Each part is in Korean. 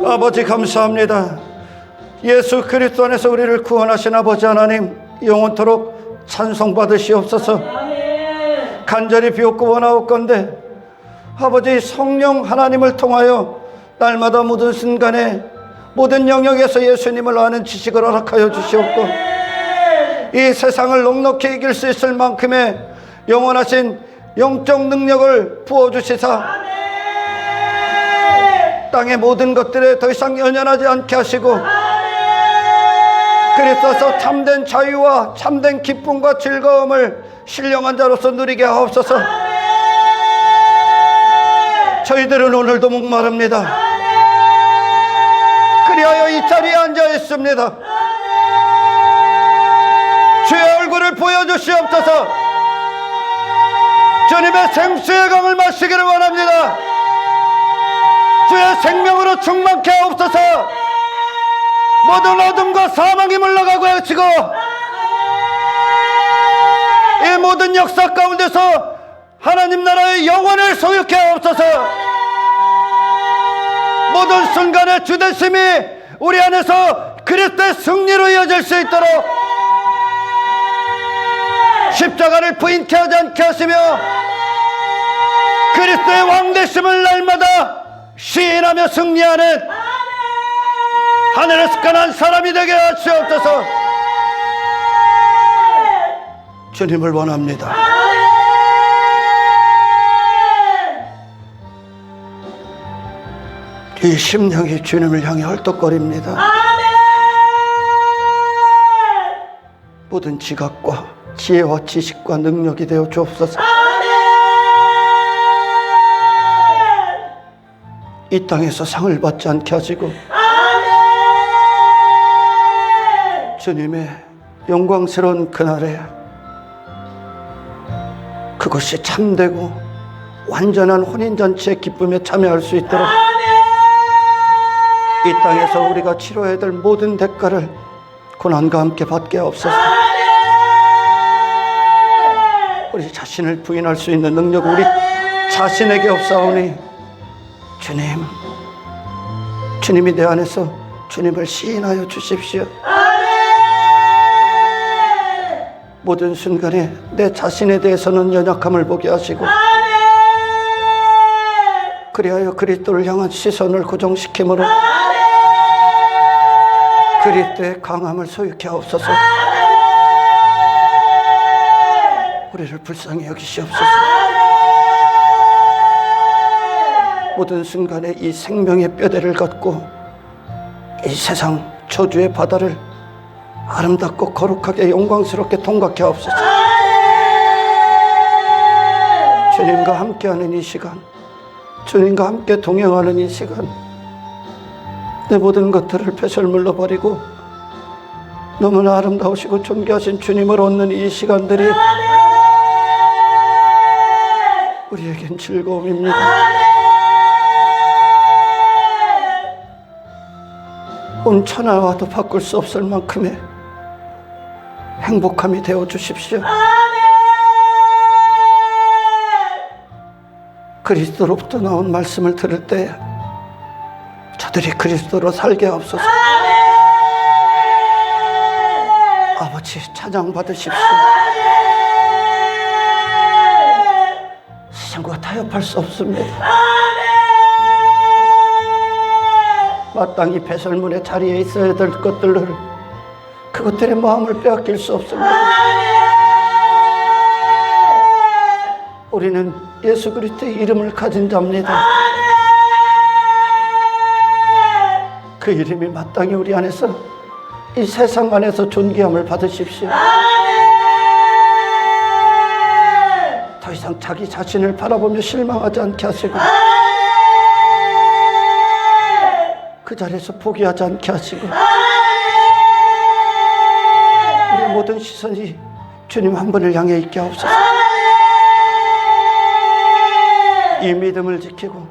아버지 감사합니다. 예수 그리스도 안에서 우리를 구원하신 아버지 하나님, 영원토록 찬송받으시옵소서. 간절히 비옵고 원하옵건대 아버지 성령 하나님을 통하여 날마다 모든 순간에 모든 영역에서 예수님을 아는 지식을 허락하여 주시옵고, 이 세상을 넉넉히 이길 수 있을 만큼의 영원하신 영적 능력을 부어주시사 땅의 모든 것들에 더 이상 연연하지 않게 하시고, 그리스도서 참된 자유와 참된 기쁨과 즐거움을 신령한 자로서 누리게 하옵소서. 저희들은 오늘도 목마릅니다. 그리하여 이 자리에 앉아 있습니다. 주의 얼굴을 보여주시옵소서. 주님의 생수의 강을 마시기를 원합니다. 주의 생명으로 충만케 하옵소서. 모든 어둠과 사망이 물러가고 해치고, 이 모든 역사 가운데서 하나님 나라의 영원을 소유케 하옵소서. 모든 순간의 주대심이 우리 안에서 그리스도의 승리로 이어질 수 있도록 십자가를 부인케 하지 않게 하시며, 그리스도의 왕되심을 날마다 시인하며 승리하는 하늘에 숙한한 사람이 되게 하시옵소서. 주님을 원합니다. 이 심령이 주님을 향해 헐떡거립니다. 모든 지각과 지혜와 지식과 능력이 되어 주옵소서. 이 땅에서 상을 받지 않게 하시고, 주님의 영광스러운 그날에 그것이 참되고 완전한 혼인잔치의 기쁨에 참여할 수 있도록 이 땅에서 우리가 치러야 될 모든 대가를 고난과 함께 받게 하옵소서. 우리 자신을 부인할 수 있는 능력 우리 자신에게 없사오니, 주님이 내 안에서 주님을 시인하여 주십시오. 모든 순간에 내 자신에 대해서는 연약함을 보게 하시고, 그리하여 그리스도를 향한 시선을 고정시킴으로 그리스도의 강함을 소유케 하옵소서. 우리를 불쌍히 여기시옵소서. 모든 순간에 이 생명의 뼈대를 갖고 이 세상 저주의 바다를 아름답고 거룩하게 영광스럽게 통과케 하옵소서. 주님과 함께하는 이 시간, 주님과 함께 동행하는 이 시간, 내 모든 것들을 배설물로 버리고 너무나 아름다우시고 존귀하신 주님을 얻는 이 시간들이 우리에겐 즐거움입니다. 온 천하와도 바꿀 수 없을 만큼의 행복함이 되어 주십시오. 그리스도로부터 나온 말씀을 들을 때 저들이 그리스도로 살게 하옵소서. 아버지 찬양 받으십시오. 세상과 타협할 수 없습니다. 마땅히 배설물의 자리에 있어야 될 것들을, 그것들의 마음을 빼앗길 수 없습니다. 우리는 예수 그리스도의 이름을 가진 자입니다. 그 이름이 마땅히 우리 안에서, 이 세상 안에서 존귀함을 받으십시오. 더 이상 자기 자신을 바라보며 실망하지 않게 하시고, 그 자리에서 포기하지 않게 하시고, 우리의 모든 시선이 주님 한 분을 향해 있게 하옵소서. 이 믿음을 지키고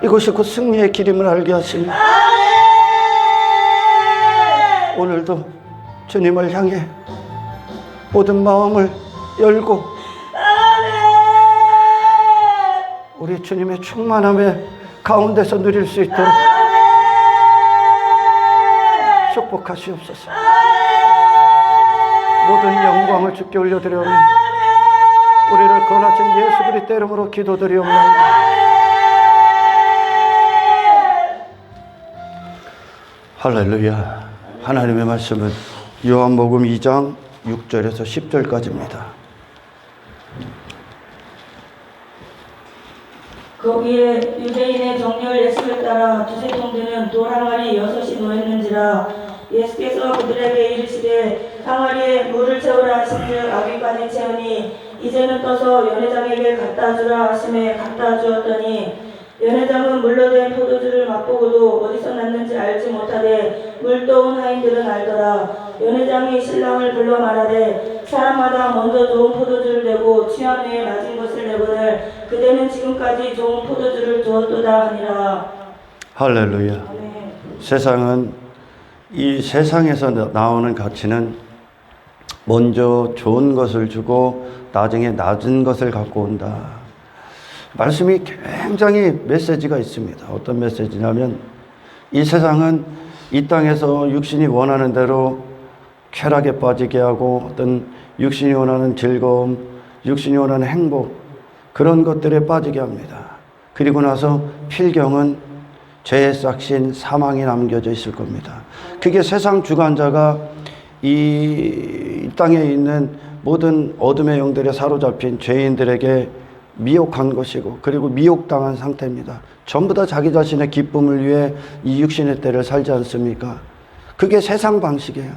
이것이 곧 승리의 길임을 알게 하시며, 오늘도 주님을 향해 모든 마음을 열고 우리 주님의 충만함의 가운데서 누릴 수 있도록 축복하시옵소서. 모든 영광을 주께 올려드려오며 우리를 구원하신 예수 그리스도 이름으로 기도드리옵나이다. 할렐루야. 하나님의 말씀은 요한복음 2장 6절에서 10절까지입니다. 거기에 유대인의 정결 예식을 따라 두세 통 되는 돌 항아리 6이 놓였는지라. 예수께서 그들에게 이르시되 항아리에 물을 채우라 하신즉 아귀까지 채우니 이제는 떠서 연회장에게 갖다 주라 하심에 갖다 주었더니 연회장은 물로 된 포도주를 맛보고도 어디서 났는지 알지 못하되 물떠온 하인들은 알더라. 연회장이 신랑을 불러 말하되 사람마다 먼저 좋은 포도주를 내고 취한 후에 맞은 것을 내거늘 그대는 지금까지 좋은 포도주를 주었도다 하니라. 할렐루야. 아멘. 세상은, 이 세상에서 나오는 가치는 먼저 좋은 것을 주고 나중에 낮은 것을 갖고 온다. 말씀이 굉장히 메시지가 있습니다. 어떤 메시지냐면, 이 세상은 이 땅에서 육신이 원하는 대로 쾌락에 빠지게 하고 어떤 육신이 원하는 즐거움, 육신이 원하는 행복, 그런 것들에 빠지게 합니다. 그리고 나서 필경은 죄의 싹신 사망이 남겨져 있을 겁니다. 그게 세상 주관자가 이 땅에 있는 모든 어둠의 영들에 사로잡힌 죄인들에게 미혹한 것이고, 그리고 미혹당한 상태입니다. 전부 다 자기 자신의 기쁨을 위해 이 육신의 때를 살지 않습니까? 그게 세상 방식이에요.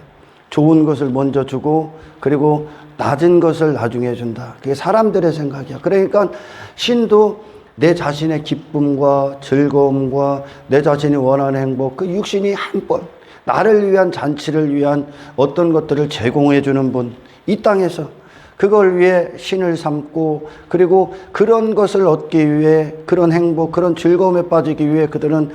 좋은 것을 먼저 주고 그리고 낮은 것을 나중에 준다. 그게 사람들의 생각이야. 그러니까 신도 내 자신의 기쁨과 즐거움과 내 자신이 원하는 행복, 그 육신이 한 번 나를 위한 잔치를 위한 어떤 것들을 제공해 주는 분, 이 땅에서 그걸 위해 신을 삼고, 그리고 그런 것을 얻기 위해, 그런 행복, 그런 즐거움에 빠지기 위해 그들은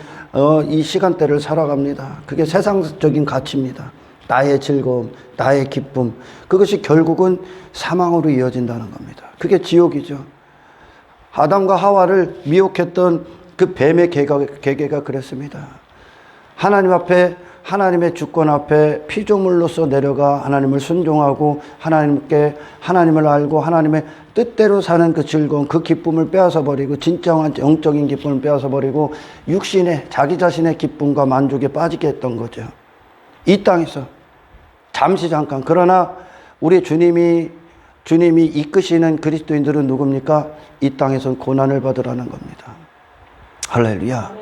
이 시간대를 살아갑니다. 그게 세상적인 가치입니다. 나의 즐거움, 나의 기쁨, 그것이 결국은 사망으로 이어진다는 겁니다. 그게 지옥이죠. 아담과 하와를 미혹했던 그 뱀의 계계가 그랬습니다. 하나님 앞에, 하나님의 주권 앞에 피조물로서 내려가 하나님을 순종하고 하나님을 알고 하나님의 뜻대로 사는 그 즐거움, 그 기쁨을 빼앗아 버리고, 진정한 영적인 기쁨을 빼앗아 버리고 육신의 자기 자신의 기쁨과 만족에 빠지게 했던 거죠. 이 땅에서 잠시 잠깐. 그러나 우리 주님이 이끄시는 그리스도인들은 누굽니까? 이 땅에서는 고난을 받으라는 겁니다. 할렐루야.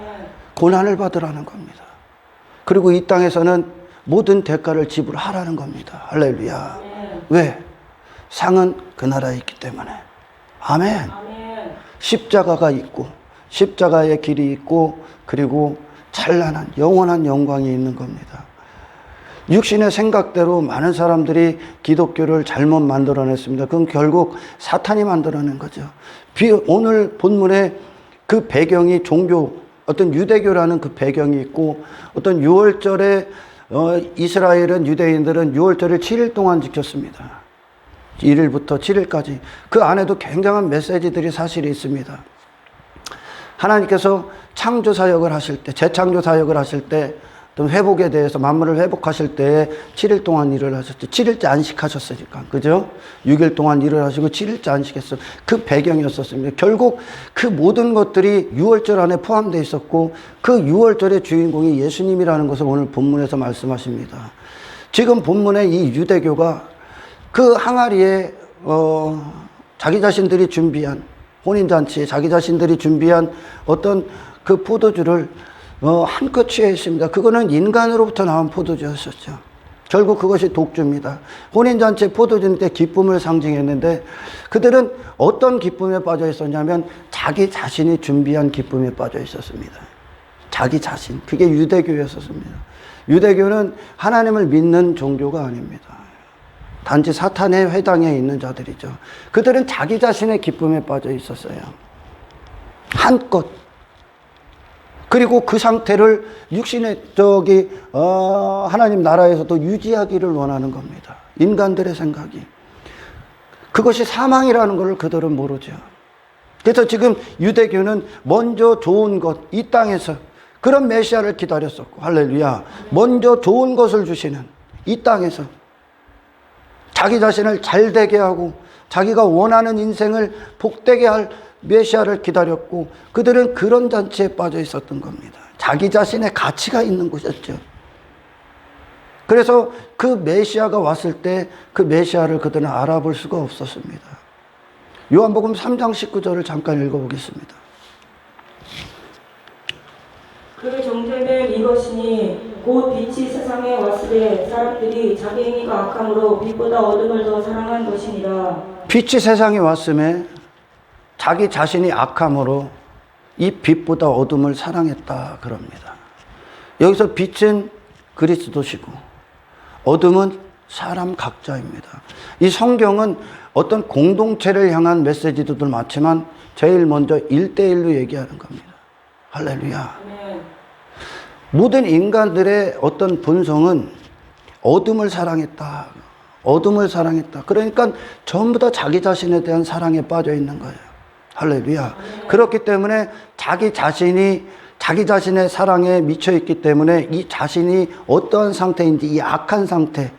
고난을 받으라는 겁니다. 그리고 이 땅에서는 모든 대가를 지불하라는 겁니다. 할렐루야. 왜? 상은 그 나라에 있기 때문에. 아멘. 십자가가 있고, 십자가의 길이 있고, 그리고 찬란한 영원한 영광이 있는 겁니다. 육신의 생각대로 많은 사람들이 기독교를 잘못 만들어냈습니다. 그건 결국 사탄이 만들어낸 거죠. 오늘 본문에 그 배경이 종교, 어떤 유대교라는 그 배경이 있고, 어떤 6월절에 이스라엘은, 유대인들은 6월절을 7일 동안 지켰습니다. 1일부터 7일까지. 그 안에도 굉장한 메시지들이 사실이 있습니다. 하나님께서 창조 사역을 하실 때, 재창조 사역을 하실 때, 어떤 회복에 대해서 만물을 회복하실 때 7일 동안 일을 하셨죠. 7일째 안식하셨으니까. 그죠? 6일 동안 일을 하시고 7일째 안식했어요. 그 배경이었었습니다. 결국 그 모든 것들이 6월절 안에 포함되어 있었고, 그 6월절의 주인공이 예수님이라는 것을 오늘 본문에서 말씀하십니다. 지금 본문에 이 유대교가 그 항아리에 자기 자신들이 준비한 혼인잔치에 자기 자신들이 준비한 어떤 그 포도주를 한껏 취해 있습니다. 그거는 인간으로부터 나온 포도주였었죠. 결국 그것이 독주입니다. 혼인잔치의 포도주인데 기쁨을 상징했는데, 그들은 어떤 기쁨에 빠져 있었냐면 자기 자신이 준비한 기쁨에 빠져 있었습니다. 자기 자신. 그게 유대교였었습니다. 유대교는 하나님을 믿는 종교가 아닙니다. 단지 사탄의 회당에 있는 자들이죠. 그들은 자기 자신의 기쁨에 빠져 있었어요. 한껏. 그리고 그 상태를 육신의 하나님 나라에서도 유지하기를 원하는 겁니다. 인간들의 생각이. 그것이 사망이라는 걸 그들은 모르죠. 그래서 지금 유대교는 먼저 좋은 것, 이 땅에서 그런 메시아를 기다렸었고, 할렐루야. 먼저 좋은 것을 주시는 이 땅에서 자기 자신을 잘되게 하고 자기가 원하는 인생을 복되게 할 메시아를 기다렸고, 그들은 그런 잔치에 빠져 있었던 겁니다. 자기 자신의 가치가 있는 곳이었죠. 그래서 그 메시아가 왔을 때 그 메시아를 그들은 알아볼 수가 없었습니다. 요한복음 3장 19절을 잠깐 읽어보겠습니다. 그 종되는 이것이니 곧 빛이 세상에 왔으되 사람들이 자기 행위가 악함으로 빛보다 어둠을 더 사랑한 것이니라. 빛이 세상에 왔음에 자기 자신이 악함으로 이 빛보다 어둠을 사랑했다 그럽니다. 여기서 빛은 그리스도시고 어둠은 사람 각자입니다. 이 성경은 어떤 공동체를 향한 메시지도 많지만 제일 먼저 1대1로 얘기하는 겁니다. 할렐루야. 아멘. 모든 인간들의 어떤 본성은 어둠을 사랑했다. 어둠을 사랑했다. 그러니까 전부 다 자기 자신에 대한 사랑에 빠져 있는 거예요. 할렐루야. 그렇기 때문에 자기 자신이 자기 자신의 사랑에 미쳐 있기 때문에 이 자신이 어떠한 상태인지 이 악한 상태,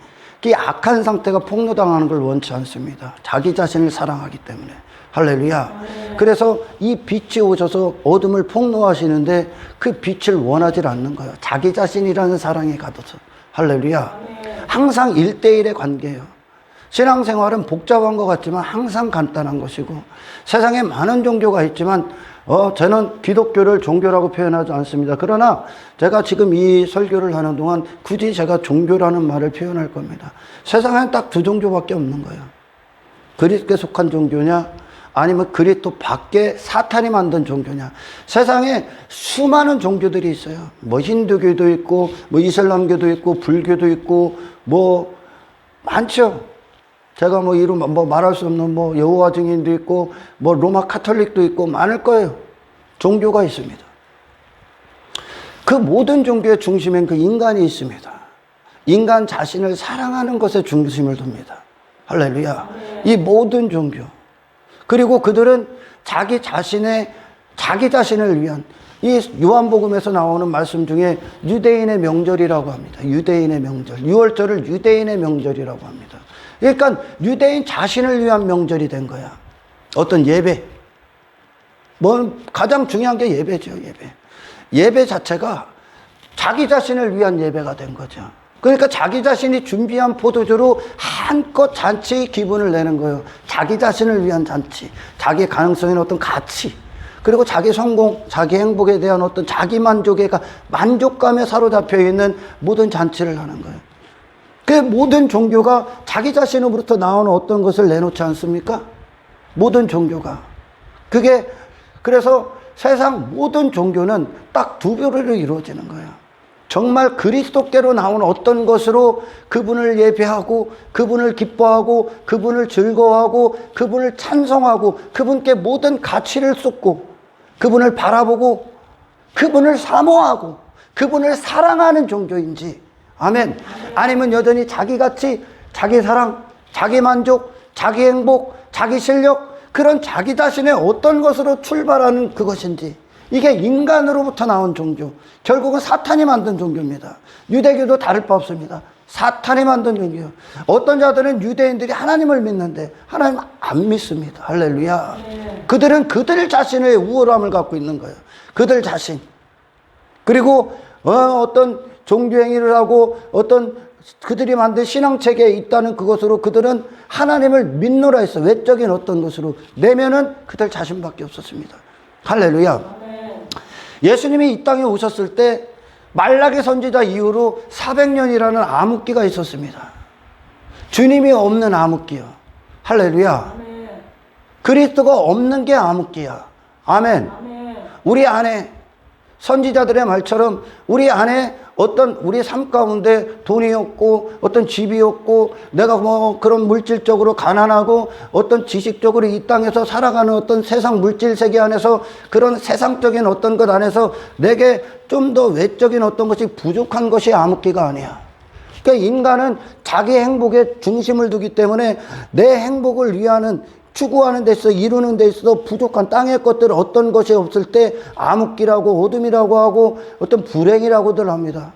이 악한 상태가 폭로당하는 걸 원치 않습니다. 자기 자신을 사랑하기 때문에. 할렐루야. 그래서 이 빛이 오셔서 어둠을 폭로하시는데 그 빛을 원하지 않는 거예요. 자기 자신이라는 사랑에 가둬서. 할렐루야. 항상 1대1의 관계예요. 신앙생활은 복잡한 것 같지만 항상 간단한 것이고, 세상에 많은 종교가 있지만 저는 기독교를 종교라고 표현하지 않습니다. 그러나 제가 지금 이 설교를 하는 동안 굳이 제가 종교라는 말을 표현할 겁니다. 세상에는 딱 두 종교밖에 없는 거예요. 그리스도에 속한 종교냐, 아니면 그리스도 밖에 사탄이 만든 종교냐. 세상에 수많은 종교들이 있어요. 뭐 힌두교도 있고, 뭐 이슬람교도 있고, 불교도 있고, 뭐 많죠. 제가 뭐 이름 뭐 말할 수 없는 뭐 여호와 증인도 있고, 뭐 로마 카톨릭도 있고 많을 거예요. 종교가 있습니다. 그 모든 종교의 중심엔 그 인간이 있습니다. 인간 자신을 사랑하는 것에 중심을 둡니다. 할렐루야. 이 모든 종교. 그리고 그들은 자기 자신을 위한, 이 요한복음에서 나오는 말씀 중에 유대인의 명절이라고 합니다. 유대인의 명절. 6월절을 유대인의 명절이라고 합니다. 그러니까 유대인 자신을 위한 명절이 된 거야. 어떤 예배. 뭐 가장 중요한 게 예배죠, 예배. 예배 자체가 자기 자신을 위한 예배가 된 거죠. 그러니까 자기 자신이 준비한 포도주로 한껏 잔치의 기분을 내는 거예요. 자기 자신을 위한 잔치. 자기의 가능성에 어떤 가치. 그리고 자기 성공, 자기 행복에 대한 어떤 자기 만족감에 사로잡혀 있는 모든 잔치를 하는 거예요. 그 모든 종교가 자기 자신으로부터 나오는 어떤 것을 내놓지 않습니까? 모든 종교가. 그래서 세상 모든 종교는 딱 두 부류로 이루어지는 거예요. 정말 그리스도께로 나오는 어떤 것으로 그분을 예배하고, 그분을 기뻐하고, 그분을 즐거워하고, 그분을 찬송하고, 그분께 모든 가치를 쏟고, 그분을 바라보고, 그분을 사모하고, 그분을 사랑하는 종교인지, 아멘. 아니면 여전히 자기 가치, 자기 사랑, 자기 만족, 자기 행복, 자기 실력, 그런 자기 자신의 어떤 것으로 출발하는 그것인지, 이게 인간으로부터 나온 종교, 결국은 사탄이 만든 종교입니다. 유대교도 다를 바 없습니다. 사탄이 만든 종교예요. 어떤 자들은 유대인들이 하나님을 믿는데 하나님 안 믿습니다. 할렐루야. 그들은 그들 자신의 우월함을 갖고 있는 거예요. 그들 자신. 그리고 어떤 종교 행위를 하고 어떤 그들이 만든 신앙체계에 있다는 그것으로 그들은 하나님을 믿노라 했어. 외적인 어떤 것으로 내면은 그들 자신밖에 없었습니다. 할렐루야. 예수님이 이 땅에 오셨을 때 말라기 선지자 이후로 400년이라는 암흑기가 있었습니다. 주님이 없는 암흑기요. 할렐루야. 그리스도가 없는 게 암흑기야. 아멘. 우리 안에 선지자들의 말처럼 우리 안에 어떤 우리 삶 가운데 돈이 없고 어떤 집이 없고 내가 뭐 그런 물질적으로 가난하고 어떤 지식적으로 이 땅에서 살아가는 어떤 세상 물질 세계 안에서 그런 세상적인 어떤 것 안에서 내게 좀 더 외적인 어떤 것이 부족한 것이 암흑기가 아니야. 그러니까 인간은 자기 행복에 중심을 두기 때문에 내 행복을 위하는 추구하는 데 있어 이루는 데 있어서 부족한 땅의 것들 어떤 것이 없을 때 암흑기라고 어둠이라고 하고 어떤 불행이라고들 합니다.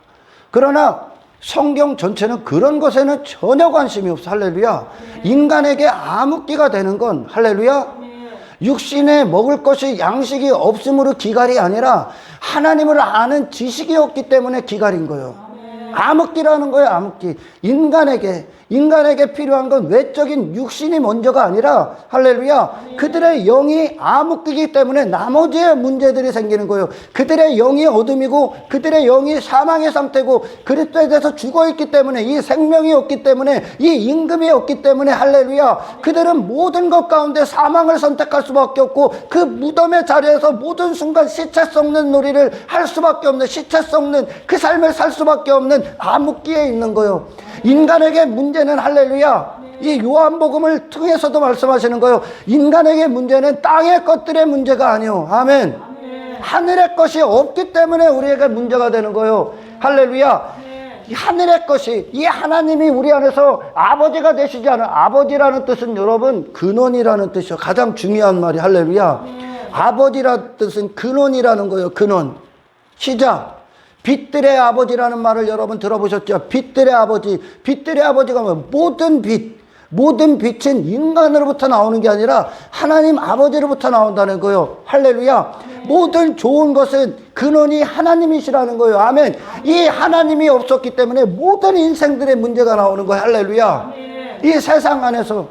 그러나 성경 전체는 그런 것에는 전혀 관심이 없어. 할렐루야. 인간에게 암흑기가 되는 건 할렐루야. 육신에 먹을 것이 양식이 없음으로 기갈이 아니라 하나님을 아는 지식이 없기 때문에 기갈인 거예요. 암흑기라는 거예요. 암흑기. 인간에게 필요한 건 외적인 육신이 먼저가 아니라 할렐루야, 그들의 영이 암흑기이기 때문에 나머지의 문제들이 생기는 거예요. 그들의 영이 어둠이고 그들의 영이 사망의 상태고 그리스도에 대해서 죽어있기 때문에 이 생명이 없기 때문에 이 임금이 없기 때문에 할렐루야, 그들은 모든 것 가운데 사망을 선택할 수밖에 없고 그 무덤의 자리에서 모든 순간 시체 썩는 놀이를 할 수밖에 없는, 시체 썩는 그 삶을 살 수밖에 없는 암흑기에 있는 거예요. 인간에게 문제는 할렐루야, 이 요한복음을 통해서도 말씀하시는 거예요. 인간에게 문제는 땅의 것들의 문제가 아니요. 아멘. 하늘의 것이 없기 때문에 우리에게 문제가 되는 거예요. 할렐루야. 이 하늘의 것이, 이 하나님이 우리 안에서 아버지가 되시지 않은, 아버지라는 뜻은 여러분 근원이라는 뜻이요. 가장 중요한 말이 할렐루야. 아버지라는 뜻은 근원이라는 거예요. 근원. 시작. 빛들의 아버지라는 말을 여러분 들어보셨죠? 빛들의 아버지. 빛들의 아버지가 뭐예요? 모든 빛. 모든 빛은 인간으로부터 나오는 게 아니라 하나님 아버지로부터 나온다는 거예요. 할렐루야. 모든 좋은 것은 근원이 하나님이시라는 거예요. 아멘. 이 하나님이 없었기 때문에 모든 인생들의 문제가 나오는 거예요. 할렐루야. 이 세상 안에서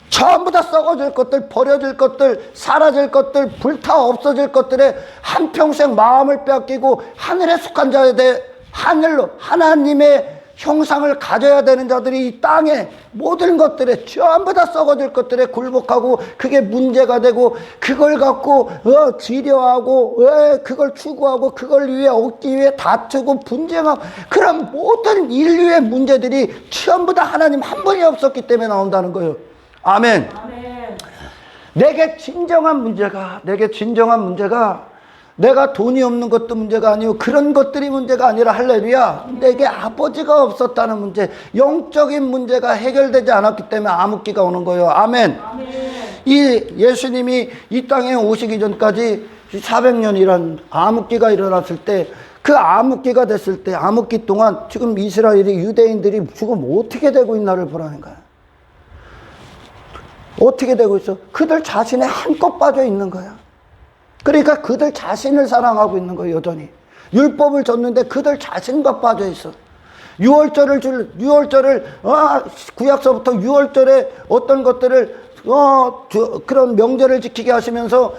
전부 다 썩어질 것들, 버려질 것들, 사라질 것들, 불타 없어질 것들에 한평생 마음을 빼앗기고 하늘에 속한 자에 대해 하늘로 하나님의 형상을 가져야 되는 자들이 이 땅에 모든 것들에 전부 다 썩어질 것들에 굴복하고 그게 문제가 되고 그걸 갖고 지려하고 그걸 추구하고 그걸 위해 얻기 위해 다투고 분쟁하고 그런 모든 인류의 문제들이 전부 다 하나님 한 분이 없었기 때문에 나온다는 거예요. 아멘. 아멘. 내게 진정한 문제가 내가 돈이 없는 것도 문제가 아니고 그런 것들이 문제가 아니라 할렐루야, 내게 아버지가 없었다는 문제, 영적인 문제가 해결되지 않았기 때문에 암흑기가 오는 거예요. 아멘. 아멘. 이 예수님이 이 땅에 오시기 전까지 400년이란 암흑기가 일어났을 때, 그 암흑기가 됐을 때 암흑기 동안 지금 이스라엘이, 유대인들이 지금 어떻게 되고 있나를 보라는 거야. 어떻게 되고 있어? 그들 자신에 한껏 빠져 있는 거야. 그러니까 그들 자신을 사랑하고 있는 거예요. 여전히 율법을 줬는데 그들 자신과 빠져 있어. 유월절을 구약서부터 유월절에 어떤 것들을 그런 명절을 지키게 하시면서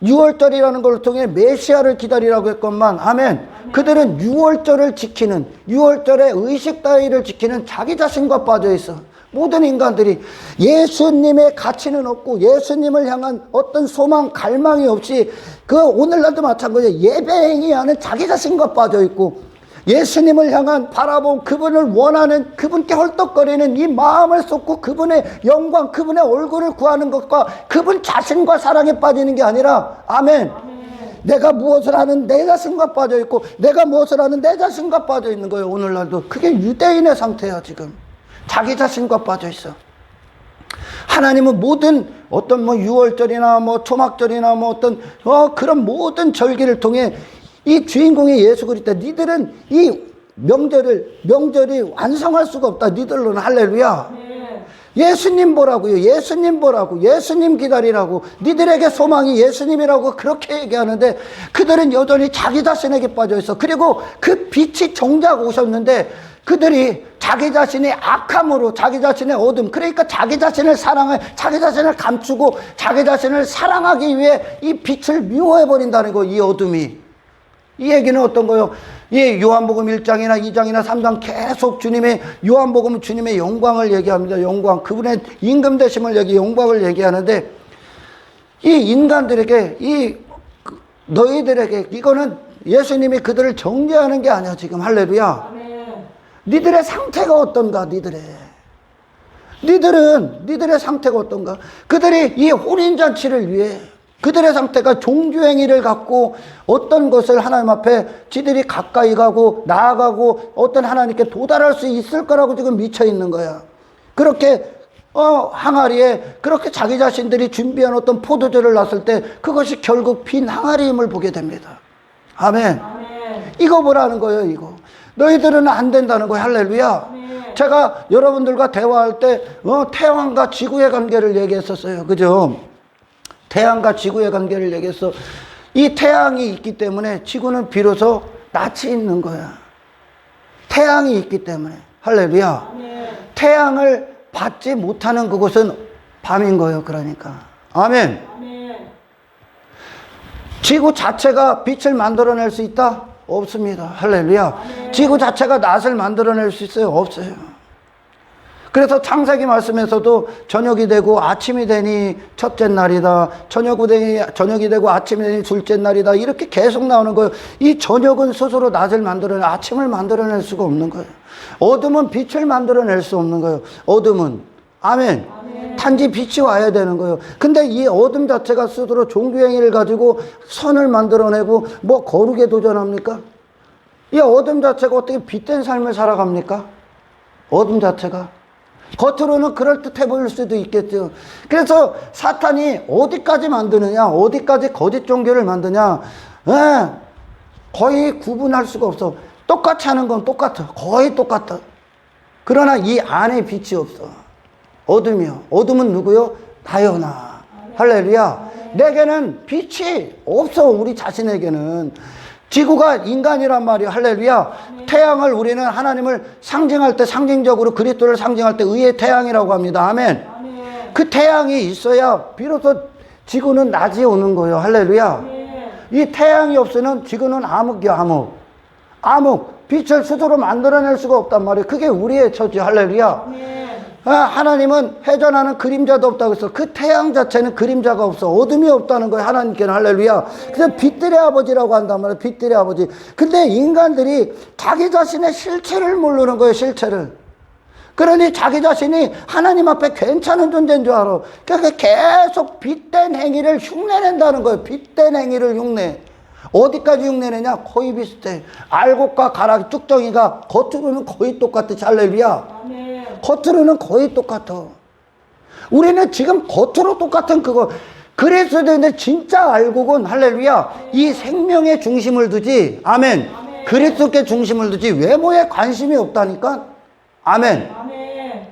유월절이라는 걸 통해 메시아를 기다리라고 했건만, 아멘. 그들은 유월절을 지키는, 유월절의 의식 따위를 지키는 자기 자신과 빠져 있어. 모든 인간들이 예수님의 가치는 없고 예수님을 향한 어떤 소망, 갈망이 없이 그 오늘날도 마찬가지예요. 예배행위하는 자기 자신과 빠져 있고 예수님을 향한 바라본 그분을 원하는, 그분께 헐떡거리는 이 마음을 쏟고 그분의 영광, 그분의 얼굴을 구하는 것과 그분 자신과 사랑에 빠지는 게 아니라, 아멘. 내가 무엇을 하는 내 자신과 빠져 있고 내가 무엇을 하는 내 자신과 빠져 있는 거예요. 오늘날도 그게 유대인의 상태야. 지금 자기 자신과 빠져 있어. 하나님은 모든 어떤 유월절이나 초막절이나 어떤 그런 모든 절기를 통해 이 주인공이 예수 그리스도, 니들은 이 명절이 완성할 수가 없다. 니들로는 할렐루야. 예수님 보라고요. 예수님 보라고. 예수님 기다리라고. 니들에게 소망이 예수님이라고 그렇게 얘기하는데 그들은 여전히 자기 자신에게 빠져 있어. 그리고 그 빛이 정작 오셨는데 그들이 자기 자신의 악함으로, 자기 자신의 어둠, 그러니까 자기 자신을 사랑해, 자기 자신을 감추고 자기 자신을 사랑하기 위해 이 빛을 미워해버린다는 거, 이 어둠이. 이 얘기는 어떤 거예요? 이 요한복음 1장이나 2장이나 3장 계속 요한복음은 주님의 영광을 얘기합니다. 영광, 그분의 임금 되심을 영광을 얘기하는데 이 인간들에게, 너희들에게 이거는 예수님이 그들을 정죄하는 게 아니야. 지금 할렐루야. 니들의 상태가 어떤가? 니들의 상태가 어떤가? 그들이 이 혼인잔치를 위해 그들의 상태가 종교행위를 갖고 어떤 것을 하나님 앞에 지들이 가까이 가고 나아가고 어떤 하나님께 도달할 수 있을 거라고 지금 미쳐 있는 거야. 그렇게 항아리에 그렇게 자기 자신들이 준비해 놓던 포도주를 놨을 때 그것이 결국 빈 항아리임을 보게 됩니다. 아멘. 아멘. 이거 보라는 거예요, 이거. 너희들은 안 된다는 거예요. 할렐루야. 아멘. 제가 여러분들과 대화할 때 태양과 지구의 관계를 얘기했었어요. 그죠? 태양과 지구의 관계를 얘기했어. 이 태양이 있기 때문에 지구는 비로소 낯이 있는 거야. 태양이 있기 때문에. 할렐루야. 아멘. 태양을 받지 못하는 그곳은 밤인 거예요. 그러니까. 아멘. 아멘. 지구 자체가 빛을 만들어낼 수 있다? 없습니다. 할렐루야. 아멘. 지구 자체가 낫을 만들어낼 수 있어요? 없어요. 그래서 창세기 말씀에서도 저녁이 되고 아침이 되니 첫째 날이다. 저녁이 되고 아침이 되니 둘째 날이다. 이렇게 계속 나오는 거예요. 이 저녁은 스스로 낮을 만들어내, 아침을 만들어낼 수가 없는 거예요. 어둠은 빛을 만들어낼 수 없는 거예요. 어둠은. 아멘. 아멘. 단지 빛이 와야 되는 거예요. 근데 이 어둠 자체가 스스로 종교행위를 가지고 선을 만들어내고 뭐 거룩에 도전합니까? 이 어둠 자체가 어떻게 빛된 삶을 살아갑니까? 어둠 자체가. 겉으로는 그럴듯해 보일 수도 있겠죠. 그래서 사탄이 어디까지 만드느냐, 어디까지 거짓 종교를 만드냐, 거의 구분할 수가 없어. 똑같이 하는 건 똑같아. 거의 똑같아. 그러나 이 안에 빛이 없어. 어둠이요. 어둠은 누구요? 나요, 나. 할렐루야. 내게는 빛이 없어. 우리 자신에게는. 지구가 인간이란 말이야. 할렐루야. 태양을 우리는 하나님을 상징할 때, 상징적으로 그리스도를 상징할 때 의의 태양이라고 합니다. 아멘. 아멘. 그 태양이 있어야 비로소 지구는 낮이 오는 거예요. 할렐루야. 아멘. 이 태양이 없으면 지구는 암흑이야. 암흑. 빛을 스스로 만들어낼 수가 없단 말이에요. 그게 우리의 처지. 할렐루야. 아멘. 하나님은 회전하는 그림자도 없다고 했어. 그 태양 자체는 그림자가 없어. 어둠이 없다는 거예요. 하나님께는. 할렐루야. 그래서 빛들의 아버지라고 한단 말이에요. 빛들의 아버지. 근데 인간들이 자기 자신의 실체를 모르는 거예요. 실체를. 그러니 자기 자신이 하나님 앞에 괜찮은 존재인 줄 알아. 그러니까 계속 빛된 행위를 흉내낸다는 거예요. 빛된 행위를 흉내. 어디까지 흉내내냐? 거의 비슷해. 알곡과 가락, 쭉정이가 겉으로는 거의 똑같아. 할렐루야. 아멘. 겉으로는 거의 똑같아. 우리는 지금 겉으로 똑같은 그거. 그리스도인데 진짜 알곡은 할렐루야. 이 생명의 중심을 두지. 아멘. 그리스도께 중심을 두지. 외모에 관심이 없다니까. 아멘. 아멘.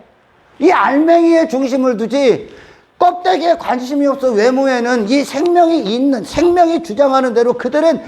이 알맹이에 중심을 두지. 껍데기에 관심이 없어. 외모에는 이 생명이 있는, 생명이 주장하는 대로 그들은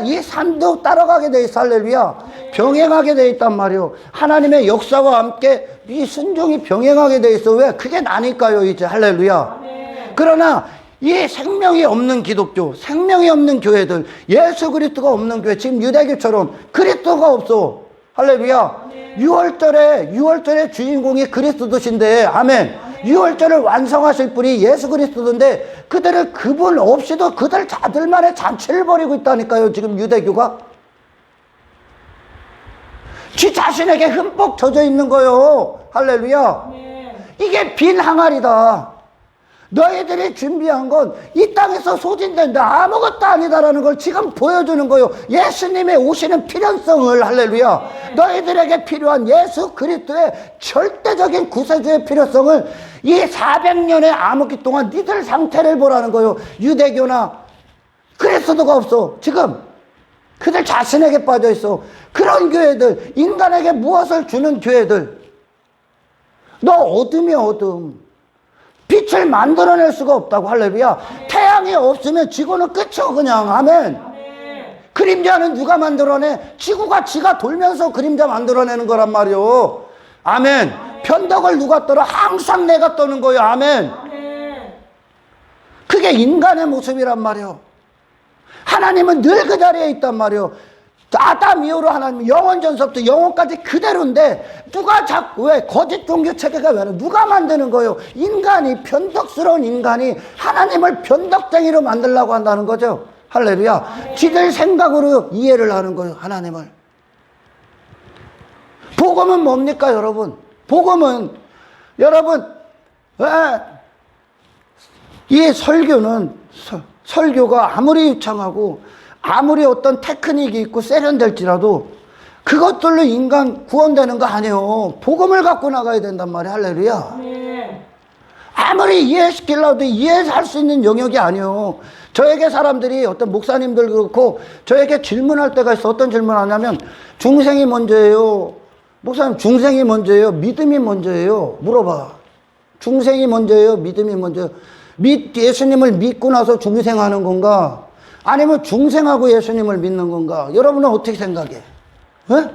이 삶도 따라가게 돼 있어. 할렐루야. 병행하게 돼 있단 말이요. 하나님의 역사와 함께 이 순종이 병행하게 돼 있어. 왜? 그게 나니까요, 이제. 할렐루야. 아멘. 그러나 이 생명이 없는 기독교, 생명이 없는 교회들, 예수 그리스도가 없는 교회, 지금 유대교처럼 그리스도가 없어. 할렐루야. 6월절의 주인공이 그리스도신데, 아멘. 6월절을 완성하실 분이 예수 그리스도인데 그들은 그분 없이도 그들 자들만의 잔치를 벌이고 있다니까요. 지금 유대교가. 지 자신에게 흠뻑 젖어 있는 거요. 할렐루야. 아멘. 이게 빈 항아리다. 너희들이 준비한 건 이 땅에서 소진된다. 아무것도 아니다라는 걸 지금 보여주는 거예요. 예수님의 오시는 필연성을. 할렐루야. 너희들에게 필요한 예수 그리스도의 절대적인 구세주의 필요성을 이 400년의 암흑기 동안 니들 상태를 보라는 거예요. 유대교나 그리스도가 없어. 지금 그들 자신에게 빠져 있어. 그런 교회들, 인간에게 무엇을 주는 교회들. 너 어둠이야, 어둠. 빛을 만들어낼 수가 없다고. 할렐루야. 태양이 없으면 지구는 끝이야, 그냥. 아멘. 그림자는 누가 만들어내? 지구가 지가 돌면서 그림자 만들어내는 거란 말이요. 아멘. 편덕을 누가 떨어? 항상 내가 떠는 거예요. 아멘. 그게 인간의 모습이란 말이요. 하나님은 늘 그 자리에 있단 말이요. 아담 이후로 하나님 영원 전서부터 영원까지 그대로인데 누가 자꾸 왜 거짓 종교 체계가 왜 누가 만드는 거예요? 인간이, 편덕스러운 인간이 하나님을 편덕쟁이로 만들려고 한다는 거죠. 할렐루야. 지들 생각으로 이해를 하는 거예요. 하나님을. 복음은 뭡니까, 여러분? 복음은 여러분 이 설교는 설교가 아무리 유창하고 아무리 어떤 테크닉이 있고 세련될지라도 그것들로 인간 구원되는 거 아니에요. 복음을 갖고 나가야 된단 말이에요. 할렐루야. 아멘. 아무리 이해시키려도 이해할 수 있는 영역이 아니에요. 저에게 사람들이 어떤 목사님들 그렇고 저에게 질문할 때가 있어. 어떤 질문 하냐면 중생이 먼저예요. 목사님 중생이 먼저예요? 믿음이 먼저예요? 물어봐. 중생이 먼저예요? 믿음이 먼저예요? 예수님을 믿고 나서 중생하는 건가? 아니면 중생하고 예수님을 믿는 건가? 여러분은 어떻게 생각해? 에?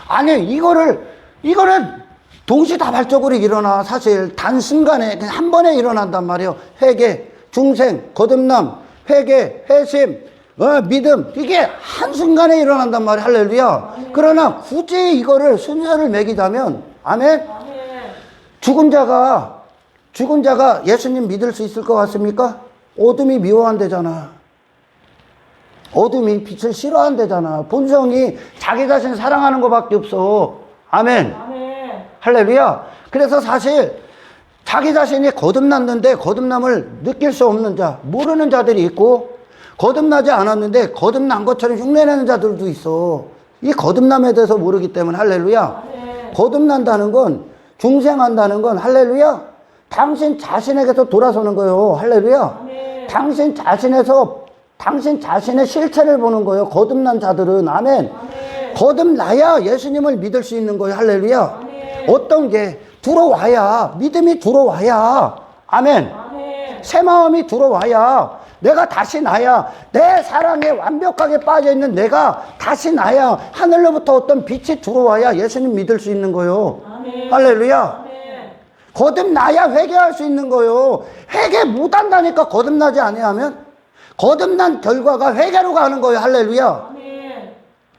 아니 이거는 동시다발적으로 일어나. 사실 단순간에 그냥 한 번에 일어난단 말이에요. 회개, 중생, 거듭남, 회개, 회심, 믿음, 이게 한순간에 일어난단 말이에요. 할렐루야. 그러나 굳이 이거를 순서를 매기자면 아멘. 죽은 자가 예수님 믿을 수 있을 것 같습니까? 어둠이 미워한대잖아. 어둠이 빛을 싫어한대잖아. 본성이 자기 자신을 사랑하는 것밖에 없어. 아멘. 할렐루야. 그래서 사실 자기 자신이 거듭났는데 거듭남을 느낄 수 없는 자, 모르는 자들이 있고, 거듭나지 않았는데 거듭난 것처럼 흉내내는 자들도 있어. 이 거듭남에 대해서 모르기 때문에. 할렐루야. 거듭난다는 건, 중생한다는 건, 할렐루야, 당신 자신에게서 돌아서는 거예요. 할렐루야. 당신 자신의 실체를 보는 거예요. 거듭난 자들은. 아멘. 거듭나야 예수님을 믿을 수 있는 거예요. 할렐루야. 어떤 게 들어와야, 믿음이 들어와야, 아멘. 새 마음이 들어와야, 내가 다시 나야, 내 사랑에 완벽하게 빠져있는 내가 다시 나야, 하늘로부터 어떤 빛이 들어와야 예수님 믿을 수 있는 거예요. 할렐루야. 거듭나야 회개할 수 있는 거예요. 회개 못한다니까. 거듭나지 아니하면 거듭난 결과가 회개로 가는 거예요. 할렐루야.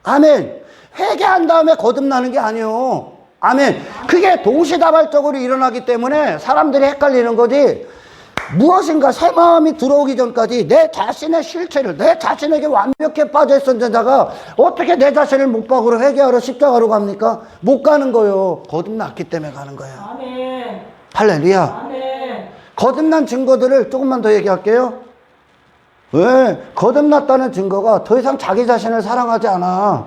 아멘. 회개한 다음에 거듭나는 게 아니에요. 아멘. 그게 동시다발적으로 일어나기 때문에 사람들이 헷갈리는 거지. 무엇인가 새 마음이 들어오기 전까지 내 자신의 실체를, 내 자신에게 완벽히 빠져있었던 자가 어떻게 내 자신을 목박으로 회개하러 십자가로 갑니까? 못 가는 거예요. 거듭났기 때문에 가는 거예요. 아멘. 할렐루야. 아멘. 거듭난 증거들을 조금만 더 얘기할게요. 왜? 거듭났다는 증거가 더 이상 자기 자신을 사랑하지 않아.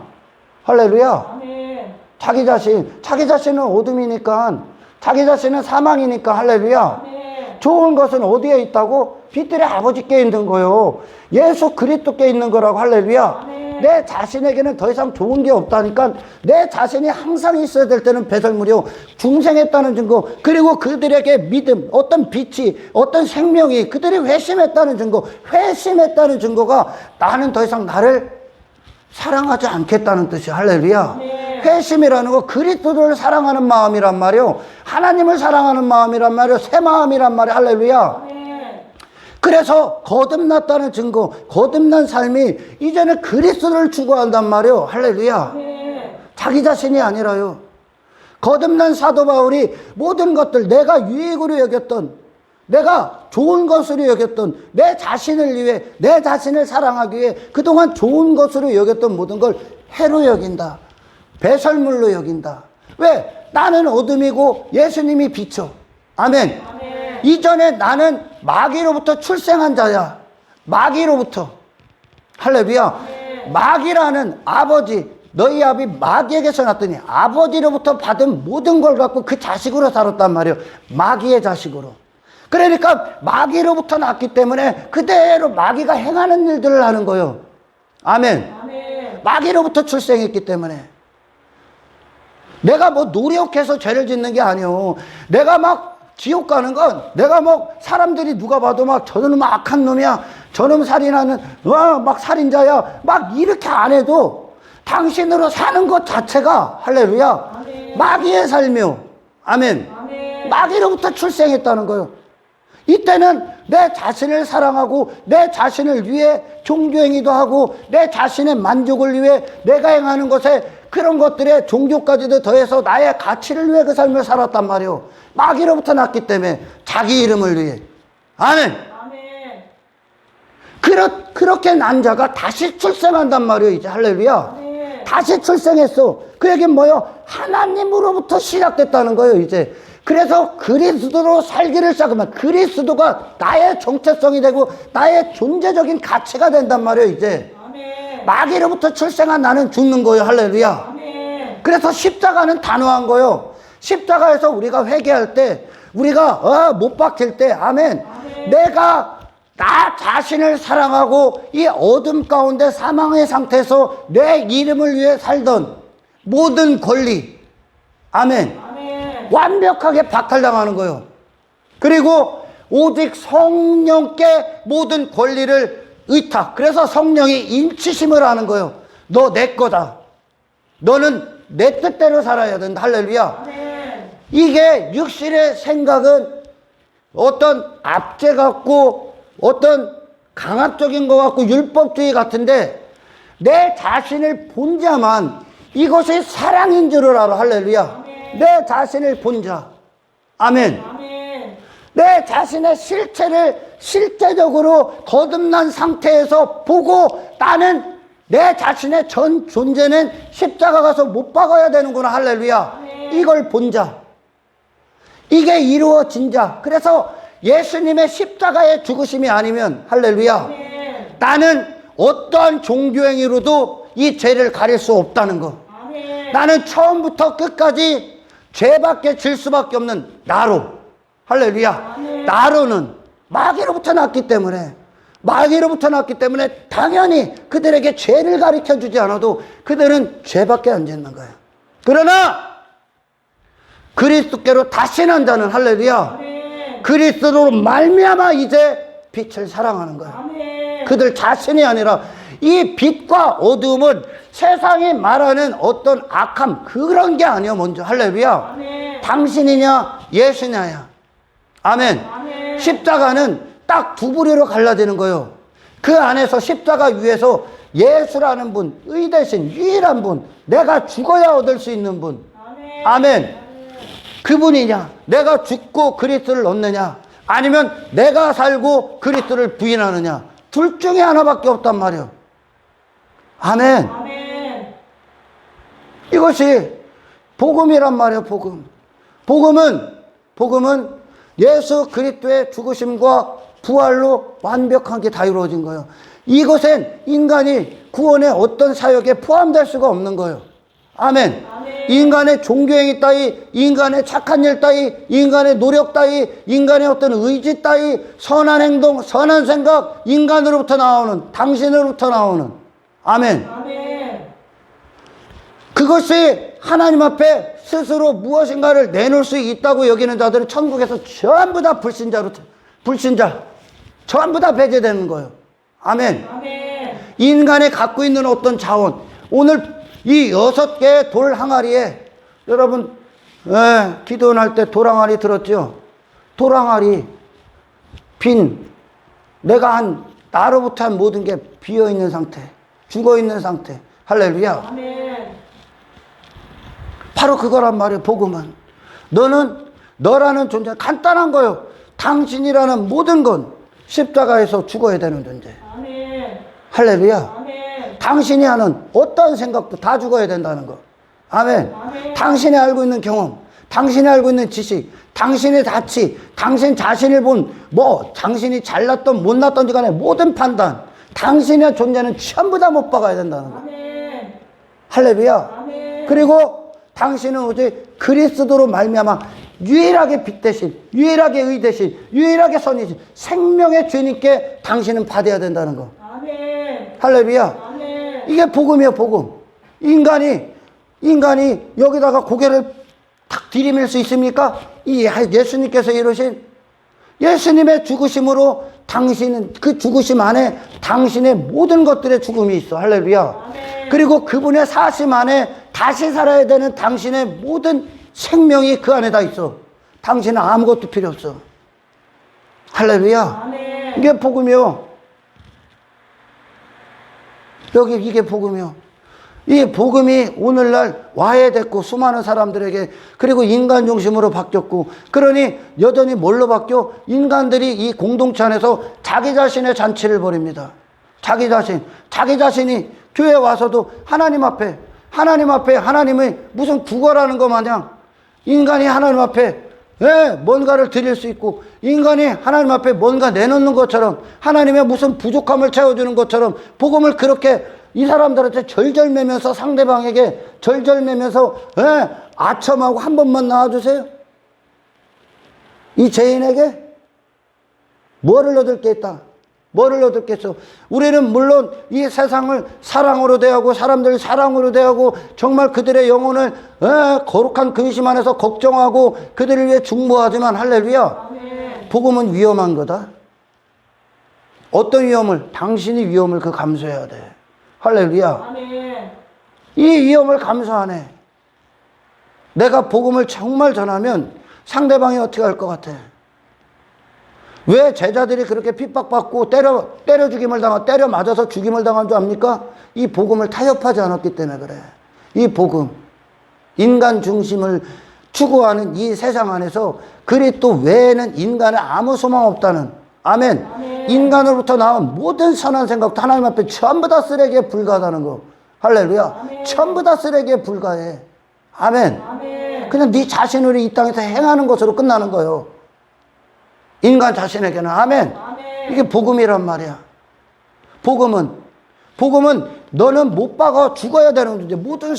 할렐루야. 아멘. 자기 자신은 어둠이니까, 자기 자신은 사망이니까. 할렐루야. 아멘. 좋은 것은 어디에 있다고? 빛들의 아버지께 있는 거요. 예수 그리스도께 있는 거라고. 할렐루야. 아멘. 내 자신에게는 더 이상 좋은 게 없다니까. 내 자신이 항상 있어야 될 때는 배설물이요. 중생했다는 증거, 그리고 그들에게 믿음, 어떤 빛이, 어떤 생명이, 그들이 회심했다는 증거, 회심했다는 증거가 나는 더 이상 나를 사랑하지 않겠다는 뜻이. 할렐루야. 회심이라는 거 그리스도를 사랑하는 마음이란 말이요. 하나님을 사랑하는 마음이란 말이요. 새 마음이란 말이요. 할렐루야. 그래서 거듭났다는 증거, 거듭난 삶이 이제는 그리스도를 추구한단 말이요. 할렐루야. 자기 자신이 아니라요. 거듭난 사도 바울이 모든 것들, 내가 유익으로 여겼던, 내가 좋은 것으로 여겼던, 내 자신을 위해, 내 자신을 사랑하기 위해 그동안 좋은 것으로 여겼던 모든 걸 해로 여긴다. 배설물로 여긴다. 왜? 나는 어둠이고 예수님이 빛이요. 아멘. 이전에 나는 마귀로부터 출생한 자야. 마귀로부터. 할렐루야. 마귀라는 아버지, 너희 아비 마귀에게서 났더니 아버지로부터 받은 모든 걸 갖고 그 자식으로 살았단 말이에요. 마귀의 자식으로. 그러니까 마귀로부터 났기 때문에 그대로 마귀가 행하는 일들을 하는 거예요. 아멘. 마귀로부터 출생했기 때문에. 내가 뭐 노력해서 죄를 짓는 게 아니에요. 내가 막 지옥 가는 건, 내가 뭐 사람들이 누가 봐도 막 저놈은 막 악한 놈이야, 저놈 살인하는 막 살인자야, 막 이렇게 안 해도 당신으로 사는 것 자체가, 할렐루야, 아멘. 마귀의 삶이요. 아멘. 아멘. 마귀로부터 출생했다는 거예요. 이때는 내 자신을 사랑하고 내 자신을 위해 종교행위도 하고 내 자신의 만족을 위해 내가 행하는 것에 그런 것들에 종교까지도 더해서 나의 가치를 위해 그 삶을 살았단 말이에요. 마귀로부터 났기 때문에 자기 이름을 위해. 아멘. 아멘. 그렇게 난 자가 다시 출생한단 말이에요. 이제 할렐루야. 아멘. 다시 출생했어. 그 얘기는 뭐예요? 하나님으로부터 시작됐다는 거예요. 이제. 그래서 그리스도로 살기를 시작하면 그리스도가 나의 정체성이 되고 나의 존재적인 가치가 된단 말이에요. 이제. 마귀로부터 출생한 나는 죽는 거예요. 할렐루야. 아멘. 그래서 십자가는 단호한 거예요. 십자가에서 우리가 회개할 때 우리가 못 박힐 때, 아멘. 내가 나 자신을 사랑하고 이 어둠 가운데 사망의 상태에서 내 이름을 위해 살던 모든 권리, 아멘, 완벽하게 박탈당하는 거예요. 그리고 오직 성령께 모든 권리를 의탁. 그래서 성령이 인치심을 하는 거예요. 너 내 거다. 너는 내 뜻대로 살아야 된다. 할렐루야. 이게 육신의 생각은 어떤 압제 같고 어떤 강압적인 것 같고 율법주의 같은데, 내 자신을 본 자만 이것이 사랑인 줄을 알아. 할렐루야. 내 자신을 본 자, 아멘. 내 자신의 실체를 실제적으로 거듭난 상태에서 보고, 나는 내 자신의 전 존재는 십자가 가서 못 박아야 되는구나. 할렐루야. 이걸 본 자, 이게 이루어진 자. 그래서 예수님의 십자가의 죽으심이 아니면, 할렐루야, 나는 어떠한 종교행위로도 이 죄를 가릴 수 없다는 거. 나는 처음부터 끝까지 죄밖에 질 수밖에 없는 나로, 할렐루야, 나로는 마귀로부터 났기 때문에, 마귀로부터 났기 때문에 당연히 그들에게 죄를 가르쳐 주지 않아도 그들은 죄밖에 안 짓는 거예요. 그러나 그리스도께로 다시 난 자는, 할렐루야, 그리스도로 말미암아 이제 빛을 사랑하는 거예요. 그들 자신이 아니라 이 빛과 어두움은 세상이 말하는 어떤 악함, 그런 게 아니에요. 먼저, 할렐루야, 당신이냐 예수냐야. 아멘. 십자가는 딱 두 부류로 갈라지는 거예요. 그 안에서 십자가 위에서 예수라는 분, 의대신 유일한 분, 내가 죽어야 얻을 수 있는 분, 아멘, 그분이냐, 내가 죽고 그리스도를 얻느냐, 아니면 내가 살고 그리스도를 부인하느냐, 둘 중에 하나밖에 없단 말이에요. 아멘. 이것이 복음이란 말이에요. 복음은 예수 그리스도의 죽으심과 부활로 완벽하게 다 이루어진 거예요. 이것엔 인간이 구원의 어떤 사역에 포함될 수가 없는 거예요. 아멘. 인간의 종교행위 따위, 인간의 착한 일 따위, 인간의 노력 따위, 인간의 어떤 의지 따위, 선한 행동, 선한 생각, 인간으로부터 나오는, 당신으로부터 나오는, 아멘. 그것이 하나님 앞에 스스로 무엇인가를 내놓을 수 있다고 여기는 자들은 천국에서 전부 다 불신자, 전부 다 배제되는 거예요. 아멘. 인간이 갖고 있는 어떤 자원, 오늘 이 6개의 돌 항아리에, 여러분 기도할 때 돌 항아리 들었죠? 돌 항아리 빈, 내가 나로부터 한 모든 게 비어있는 상태, 죽어있는 상태. 할렐루야. 바로 그거란 말이에요. 복음은 너라는 존재, 간단한 거예요. 당신이라는 모든 건 십자가에서 죽어야 되는 존재. 할렐루야. 당신이 하는 어떤 생각도 다 죽어야 된다는 거. 아멘. 당신이 알고 있는 경험, 당신이 알고 있는 지식, 당신의 가치, 당신 자신을 본 당신이 잘났던 못났던지 간에 모든 판단, 당신의 존재는 전부 다 못 박아야 된다는 거. 할렐루야. 그리고 당신은 오직 그리스도로 말미암아 유일하게 빛 대신, 유일하게 의 대신, 유일하게 선이신 생명의 주님께 당신은 받아야 된다는 거. 할렐루야. 이게 복음이에요. 복음. 인간이 여기다가 고개를 탁 들이밀 수 있습니까? 이 예수님께서 이루신 예수님의 죽으심으로, 당신은 그 죽으심 안에 당신의 모든 것들의 죽음이 있어. 할렐루야. 그리고 그분의 사심 안에 다시 살아야 되는 당신의 모든 생명이 그 안에 다 있어. 당신은 아무것도 필요 없어. 할렐루야. 이게 복음이요. 이게 복음이요. 이 복음이 오늘날 와해됐고, 수많은 사람들에게, 그리고 인간 중심으로 바뀌었고, 그러니 여전히 뭘로 바뀌어? 인간들이 이 공동체 안에서 자기 자신의 잔치를 벌입니다. 자기 자신이 교회에 와서도 하나님 앞에 하나님의 무슨 구걸하는 것 마냥 인간이 하나님 앞에 뭔가를 드릴 수 있고, 인간이 하나님 앞에 뭔가 내놓는 것처럼, 하나님의 무슨 부족함을 채워주는 것처럼 복음을 그렇게 이 사람들한테 절절매면서, 상대방에게 절절매면서 아첨하고 한 번만 나와주세요. 이 죄인에게 뭐를 얻을 게 있다? 뭐를 얻을 게 있어? 우리는 물론 이 세상을 사랑으로 대하고 사람들 사랑으로 대하고 정말 그들의 영혼을 거룩한 근심 안에서 걱정하고 그들을 위해 중보하지만 할렐루야. 아멘. 복음은 위험한 거다. 어떤 위험을? 당신이 위험을 감수해야 돼. 할렐루야. 아멘. 이 위험을 감수 안 해. 내가 복음을 정말 전하면 상대방이 어떻게 할 것 같아? 왜 제자들이 그렇게 핍박받고 때려 죽임을 때려 맞아서 죽임을 당한 줄 압니까? 이 복음을 타협하지 않았기 때문에 그래. 이 복음, 인간 중심을 추구하는 이 세상 안에서 그리스도 외에는 인간에 아무 소망 없다는, 아멘. 아멘. 인간으로부터 나온 모든 선한 생각도 하나님 앞에 전부 다 쓰레기에 불과하다는 거. 할렐루야. 아멘. 전부 다 쓰레기에 불과해. 아멘. 아멘. 그냥 네 자신으로 이 땅에서 행하는 것으로 끝나는 거예요. 인간 자신에게는. 아멘. 아멘. 이게 복음이란 말이야. 복음은 너는 못 박아 죽어야 되는 존재. 모든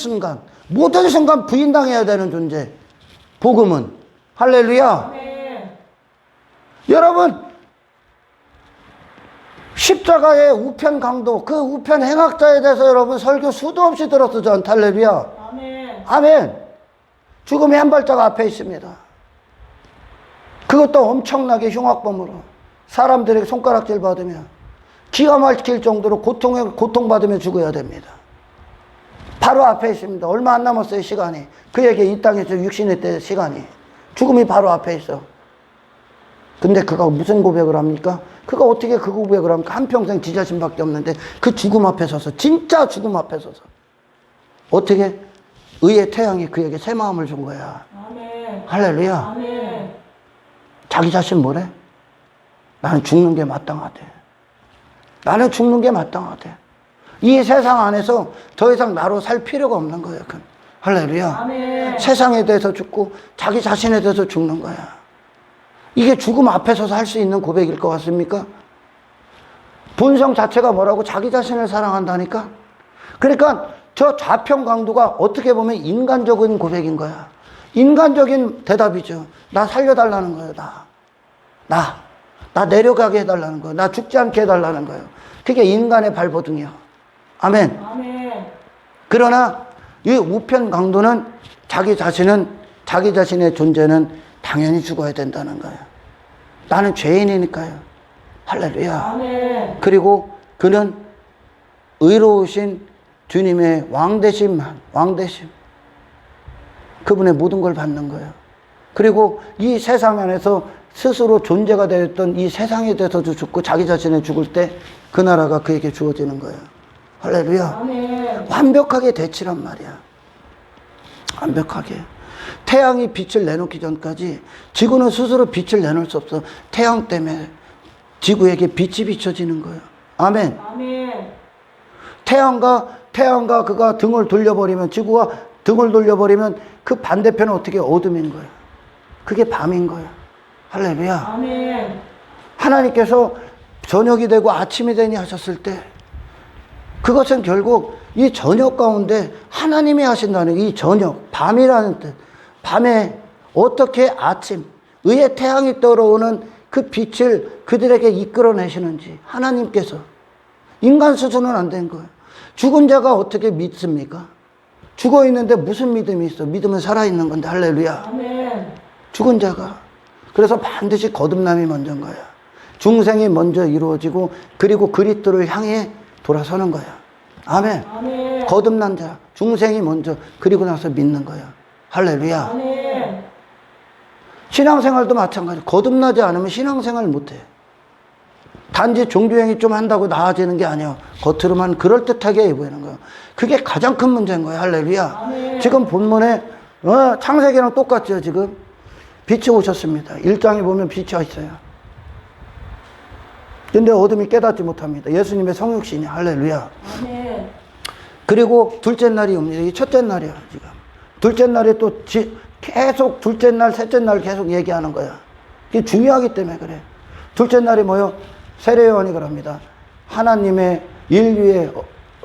순간 부인당해야 되는 존재. 복음은. 할렐루야. 아멘. 여러분, 십자가의 우편 강도, 그 우편 행악자에 대해서 여러분 설교 수도 없이 들었어, 전. 할렐루야. 아멘. 아멘. 죽음의 한 발자가 앞에 있습니다. 그것도 엄청나게 흉악범으로 사람들에게 손가락질 받으며 기가 막힐 정도로 고통받으며 죽어야 됩니다. 바로 앞에 있습니다. 얼마 안 남았어요, 시간이. 그에게 이 땅에서 육신의 때 시간이. 죽음이 바로 앞에 있어. 근데 그가 무슨 고백을 합니까? 그가 어떻게 그 고백을 합니까? 한평생 지 자신밖에 없는데 그 죽음 앞에 서서, 진짜 죽음 앞에 서서 어떻게? 의의 태양이 그에게 새 마음을 준 거야. 아멘. 할렐루야. 아멘. 자기 자신 뭐래? 나는 죽는 게 마땅하대. 나는 죽는 게 마땅하대. 이 세상 안에서 더 이상 나로 살 필요가 없는 거예요. 할렐루야. 아멘. 세상에 대해서 죽고 자기 자신에 대해서 죽는 거야. 이게 죽음 앞에 서서 할 수 있는 고백일 것 같습니까? 본성 자체가 뭐라고? 자기 자신을 사랑한다니까? 그러니까 저 좌편 강도가 어떻게 보면 인간적인 고백인 거야. 인간적인 대답이죠. 나 살려달라는 거예요. 나 내려가게 해달라는 거예요. 나 죽지 않게 해달라는 거예요. 그게 인간의 발버둥이야. 아멘. 아멘. 그러나 이 우편 강도는 자기 자신의 존재는 당연히 죽어야 된다는 거예요. 나는 죄인이니까요. 할렐루야. 아멘. 그리고 그는 의로우신 주님의 왕대심, 그분의 모든 걸 받는 거예요. 그리고 이 세상 안에서 스스로 존재가 되었던 이 세상에 대해서도 죽고 자기 자신을 죽을 때 그 나라가 그에게 주어지는 거예요. 할렐루야. 아멘. 완벽하게 대치란 말이야. 완벽하게. 태양이 빛을 내놓기 전까지 지구는 스스로 빛을 내놓을 수 없어. 태양 때문에 지구에게 빛이 비춰지는 거예요. 아멘. 아멘. 태양과 그가 등을 돌려버리면, 지구가 등을 돌려버리면 그 반대편은 어떻게? 어둠인 거예요. 그게 밤인 거예요. 할렐루야. 아멘. 하나님께서 저녁이 되고 아침이 되니 하셨을 때 그것은 결국 이 저녁 가운데 하나님이 하신다는 이 저녁, 밤이라는 뜻. 밤에 어떻게 아침, 의의 태양이 떨어오는 그 빛을 그들에게 이끌어내시는지 하나님께서. 인간 수준은 안 된 거예요. 죽은 자가 어떻게 믿습니까? 죽어 있는데 무슨 믿음이 있어? 믿음은 살아있는 건데. 할렐루야. 아멘. 죽은 자가. 그래서 반드시 거듭남이 먼저인 거야. 중생이 먼저 이루어지고 그리고 그리스도를 향해 돌아서는 거야. 아멘. 아멘. 거듭난 자, 중생이 먼저, 그리고 나서 믿는 거야. 할렐루야. 아멘. 신앙생활도 마찬가지. 거듭나지 않으면 신앙생활 못해. 단지 종교행위 좀 한다고 나아지는 게 아니야. 겉으로만 그럴듯하게 보이는 거야. 그게 가장 큰 문제인 거야. 할렐루야. 아멘. 지금 본문에 창세기랑 똑같죠. 지금 빛이 오셨습니다. 1장에 보면 빛이 있어요. 근데 어둠이 깨닫지 못합니다. 예수님의 성육신이. 할렐루야. 아멘. 그리고 둘째 날이 옵니다. 이게 첫째 날이야. 지금 둘째 날에 또 계속 둘째 날, 셋째 날 계속 얘기하는 거야. 이게 중요하기 때문에 그래. 둘째 날이 뭐요? 세례요한이 그럽니다. 하나님의 인류의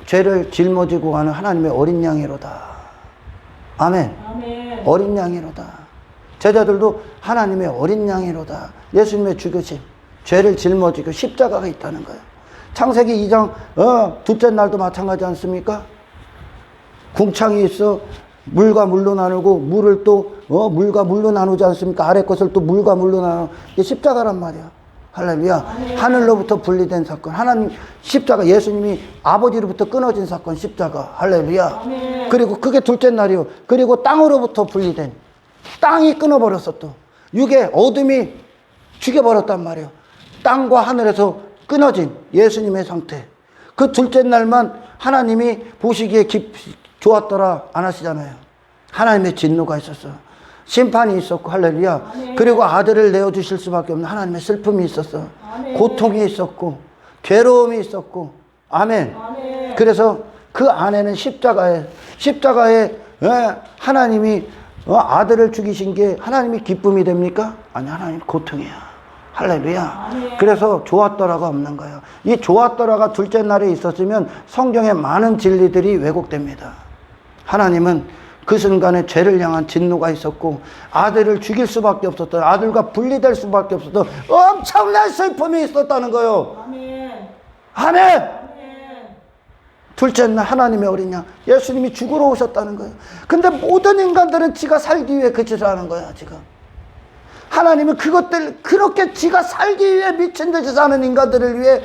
죄를 짊어지고 가는 하나님의 어린 양이로다. 아멘. 아멘. 어린 양이로다. 제자들도 하나님의 어린 양이로다. 예수님의 죽으심, 죄를 짊어지고 십자가가 있다는 거예요. 창세기 2장 둘째 날도 마찬가지 않습니까? 궁창이 있어 물과 물로 나누고 물을 또 물과 물로 나누지 않습니까? 아래 것을 또 물과 물로 나누고 이게 십자가란 말이야. 할렐루야. 하늘로부터 분리된 사건. 하나님 십자가, 예수님이 아버지로부터 끊어진 사건 십자가. 할렐루야. 그리고 그게 둘째 날이요. 그리고 땅으로부터 분리된, 땅이 끊어버렸어. 또 육의 어둠이 죽여버렸단 말이에요. 땅과 하늘에서 끊어진 예수님의 상태. 그 둘째 날만 하나님이 보시기에 좋았더라 안 하시잖아요. 하나님의 진노가 있었어. 심판이 있었고, 할렐루야. 그리고 아들을 내어주실 수밖에 없는 하나님의 슬픔이 있었어. 고통이 있었고, 괴로움이 있었고, 아멘. 그래서 그 안에는 십자가에 하나님이 아들을 죽이신 게 하나님이 기쁨이 됩니까? 아니, 하나님 고통이야. 할렐루야. 그래서 좋았더라가 없는 거예요. 이 좋았더라가 둘째 날에 있었으면 성경의 많은 진리들이 왜곡됩니다. 하나님은 그 순간에 죄를 향한 진노가 있었고, 아들을 죽일 수밖에 없었던, 아들과 분리될 수밖에 없었던 엄청난 슬픔이 있었다는 거예요. 아멘. 둘째 날 하나님의 어린 양, 예수님이 죽으러 오셨다는 거예요. 근데 모든 인간들은 지가 살기 위해 그 짓을 하는 거야, 지금. 하나님은 그것들, 그렇게 지가 살기 위해 미친 듯이 사는 인간들을 위해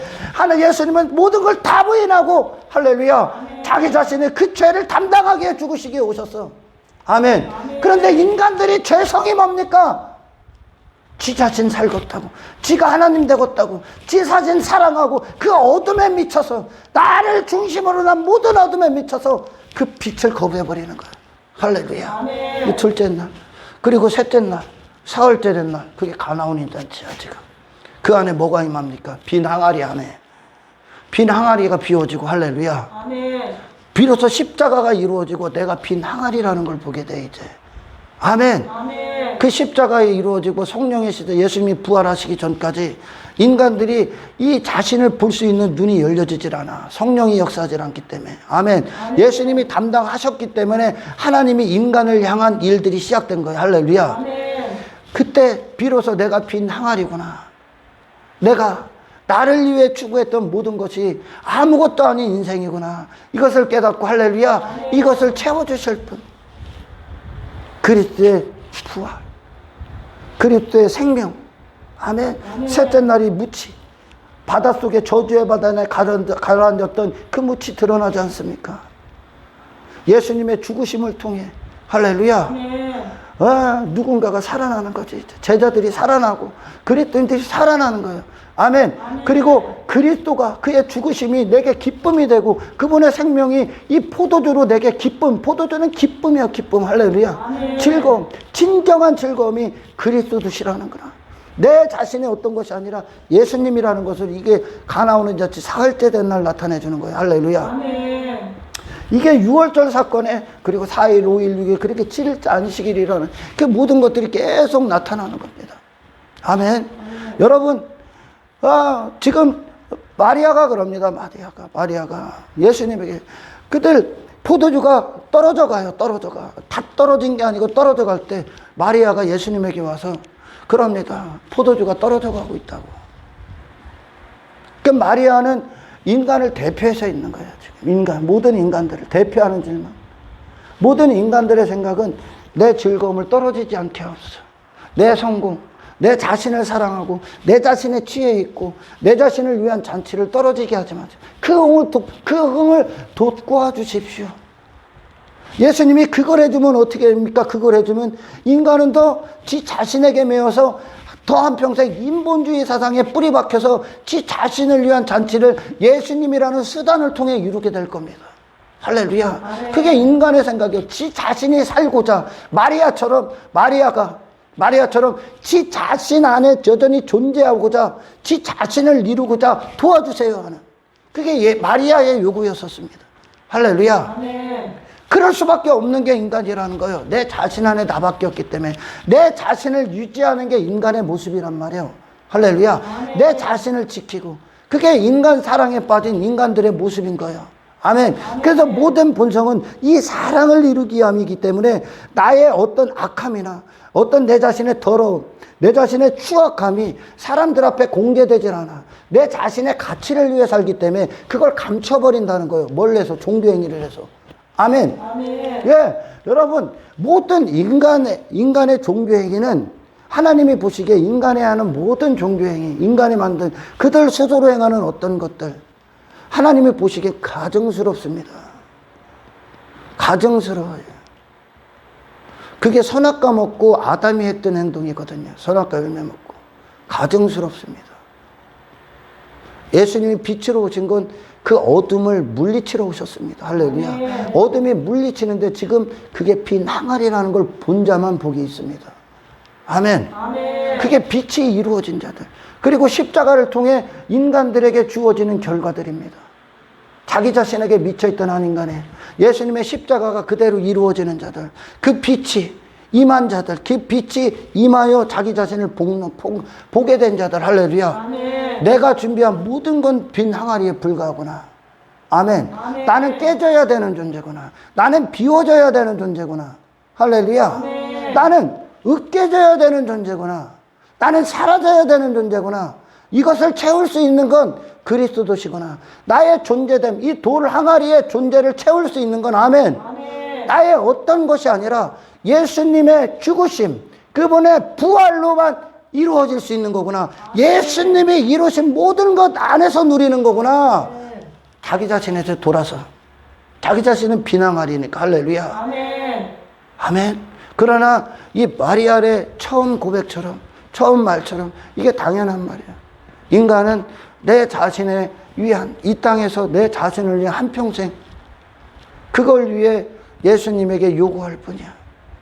예수님은 모든 걸 다 부인하고, 할렐루야, 자기 자신의 그 죄를 담당하게 해 죽으시기에 오셨어. 아멘. 그런데 인간들이 죄성이 뭡니까? 지 자신 살겠다고, 지가 하나님 되겠다고, 지 자신 사랑하고 그 어둠에 미쳐서, 나를 중심으로 난 모든 어둠에 미쳐서 그 빛을 거부해버리는 거야. 할렐루야. 이 둘째 날, 그리고 셋째 날, 사흘째 된 날, 그게 가나온 잔치야 지금. 그 안에 뭐가 임합니까? 빈 항아리 안에, 빈 항아리가 비워지고, 할렐루야. 아멘. 비로소 십자가가 이루어지고 내가 빈 항아리라는 걸 보게 돼 이제. 아멘. 아멘. 그 십자가에 이루어지고 성령의 시대, 예수님이 부활하시기 전까지 인간들이 이 자신을 볼 수 있는 눈이 열려지질 않아. 성령이 역사하지 않기 때문에. 아멘. 아멘. 예수님이 담당하셨기 때문에 하나님이 인간을 향한 일들이 시작된 거예요. 할렐루야. 아멘. 그때 비로소 내가 빈 항아리구나. 내가 나를 위해 추구했던 모든 것이 아무것도 아닌 인생이구나. 이것을 깨닫고, 할렐루야, 이것을 채워주실 분, 그리스도의 부활, 그리스도의 생명. 아멘. 셋째 날이 무치, 바닷속에 저주의 바다에 가라앉았던 그 무치 드러나지 않습니까? 예수님의 죽으심을 통해, 할렐루야, 누군가가 살아나는 거지. 제자들이 살아나고 그리스도인들이 살아나는 거예요. 아멘. 그리고 그리스도가, 그의 죽으심이 내게 기쁨이 되고, 그분의 생명이 이 포도주로 내게 기쁨, 포도주는 기쁨이야, 기쁨. 할렐루야. 즐거움, 진정한 즐거움이 그리스도 드시라는 거라. 내 자신의 어떤 것이 아니라 예수님이라는 것을, 이게 가나오는 잔치 사흘째 된 날 나타내 주는 거예요. 할렐루야. 아멘. 이게 6월절 사건에, 그리고 4일, 5일, 6일, 그렇게 7일째 안식일이라는 그 모든 것들이 계속 나타나는 겁니다. 아멘. 여러분, 지금 마리아가 그럽니다. 마리아가 예수님에게, 그들 포도주가 떨어져 가요. 다 떨어진 게 아니고 떨어져 갈 때 마리아가 예수님에게 와서 그럽니다. 포도주가 떨어져 가고 있다고. 그 마리아는 인간을 대표해서 있는 거예요. 지금 모든 인간들을 대표하는 질문. 모든 인간들의 생각은 내 즐거움을 떨어지지 않게 하옵소서. 내 성공, 내 자신을 사랑하고 내 자신에 취해 있고 내 자신을 위한 잔치를 떨어지게 하지 마세요. 그 흥을 돋구어 주십시오. 예수님이 그걸 해주면 어떻게 됩니까? 그걸 해주면 인간은 더 지 자신에게 매여서 더 한평생 인본주의 사상에 뿌리 박혀서 지 자신을 위한 잔치를 예수님이라는 수단을 통해 이루게 될 겁니다. 할렐루야. 그게 인간의 생각이에요. 지 자신이 살고자, 마리아처럼 지 자신 안에 여전히 존재하고자, 지 자신을 이루고자 도와주세요 하는, 그게 마리아의 요구였었습니다. 할렐루야. 아멘. 그럴 수밖에 없는 게 인간이라는 거예요. 내 자신 안에 나밖에 없기 때문에. 내 자신을 유지하는 게 인간의 모습이란 말이에요. 할렐루야. 아멘. 내 자신을 지키고, 그게 인간 사랑에 빠진 인간들의 모습인 거예요. 아멘. 그래서 모든 본성은 이 사랑을 이루기 위함이기 때문에 나의 어떤 악함이나 어떤 내 자신의 더러움, 내 자신의 추악함이 사람들 앞에 공개되질 않아. 내 자신의 가치를 위해 살기 때문에 그걸 감춰버린다는 거예요. 뭘 해서? 종교행위를 해서. 아멘. 아멘. 예, 여러분 모든 인간의 종교행위는 하나님이 보시기에 인간이 하는 모든 종교행위, 인간이 만든 그들 스스로 행하는 어떤 것들 하나님이 보시기에 가증스럽습니다. 가증스러워요. 그게 선악과 먹고 아담이 했던 행동이거든요. 선악과 열매 먹고. 가증스럽습니다. 예수님이 빛으로 오신 건 그 어둠을 물리치러 오셨습니다. 할렐루야. 네. 어둠이 물리치는데 지금 그게 비낭알이라는 걸 본 자만 복이 있습니다. 아멘. 아멘. 그게 빛이 이루어진 자들. 그리고 십자가를 통해 인간들에게 주어지는 결과들입니다. 자기 자신에게 미쳐있던 한 인간에 예수님의 십자가가 그대로 이루어지는 자들, 그 빛이 임한 자들, 그 빛이 임하여 자기 자신을 보게 된 자들. 할렐루야. 아멘. 내가 준비한 모든 건 빈 항아리에 불과하구나. 아멘. 아멘. 나는 깨져야 되는 존재구나. 나는 비워져야 되는 존재구나. 할렐루야. 아멘. 나는 으깨져야 되는 존재구나. 나는 사라져야 되는 존재구나. 이것을 채울 수 있는 건 그리스도시구나. 나의 존재됨, 이 돌 항아리의 존재를 채울 수 있는 건 아멘. 아멘. 나의 어떤 것이 아니라 예수님의 죽으심, 그분의 부활로만 이루어질 수 있는 거구나. 예수님이 이루신 모든 것 안에서 누리는 거구나. 자기 자신에서 돌아서. 자기 자신은 비낭하리니까. 할렐루야. 아멘. 아멘. 그러나 이 마리아의 처음 고백처럼, 처음 말처럼 이게 당연한 말이야. 인간은 내 자신을 위한, 이 땅에서 내 자신을 위한 한평생 그걸 위해 예수님에게 요구할 뿐이야.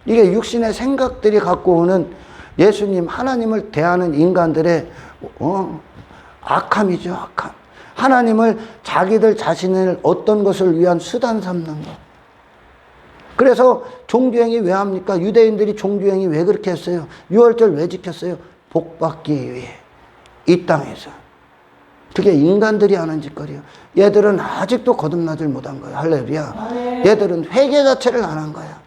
이게 육신의 생각들이 갖고 오는 예수님, 하나님을 대하는 인간들의 악함이죠, 악함. 하나님을 자기들 자신을 어떤 것을 위한 수단 삼는 것. 그래서 종교행위 왜 합니까? 유대인들이 종교행위 왜 그렇게 했어요? 유월절 왜 지켰어요? 복받기 위해. 이 땅에서. 그게 인간들이 하는 짓거리예요. 얘들은 아직도 거듭나질 못한 거예요. 할렐루야. 아멘. 얘들은 회개 자체를 안 한 거야.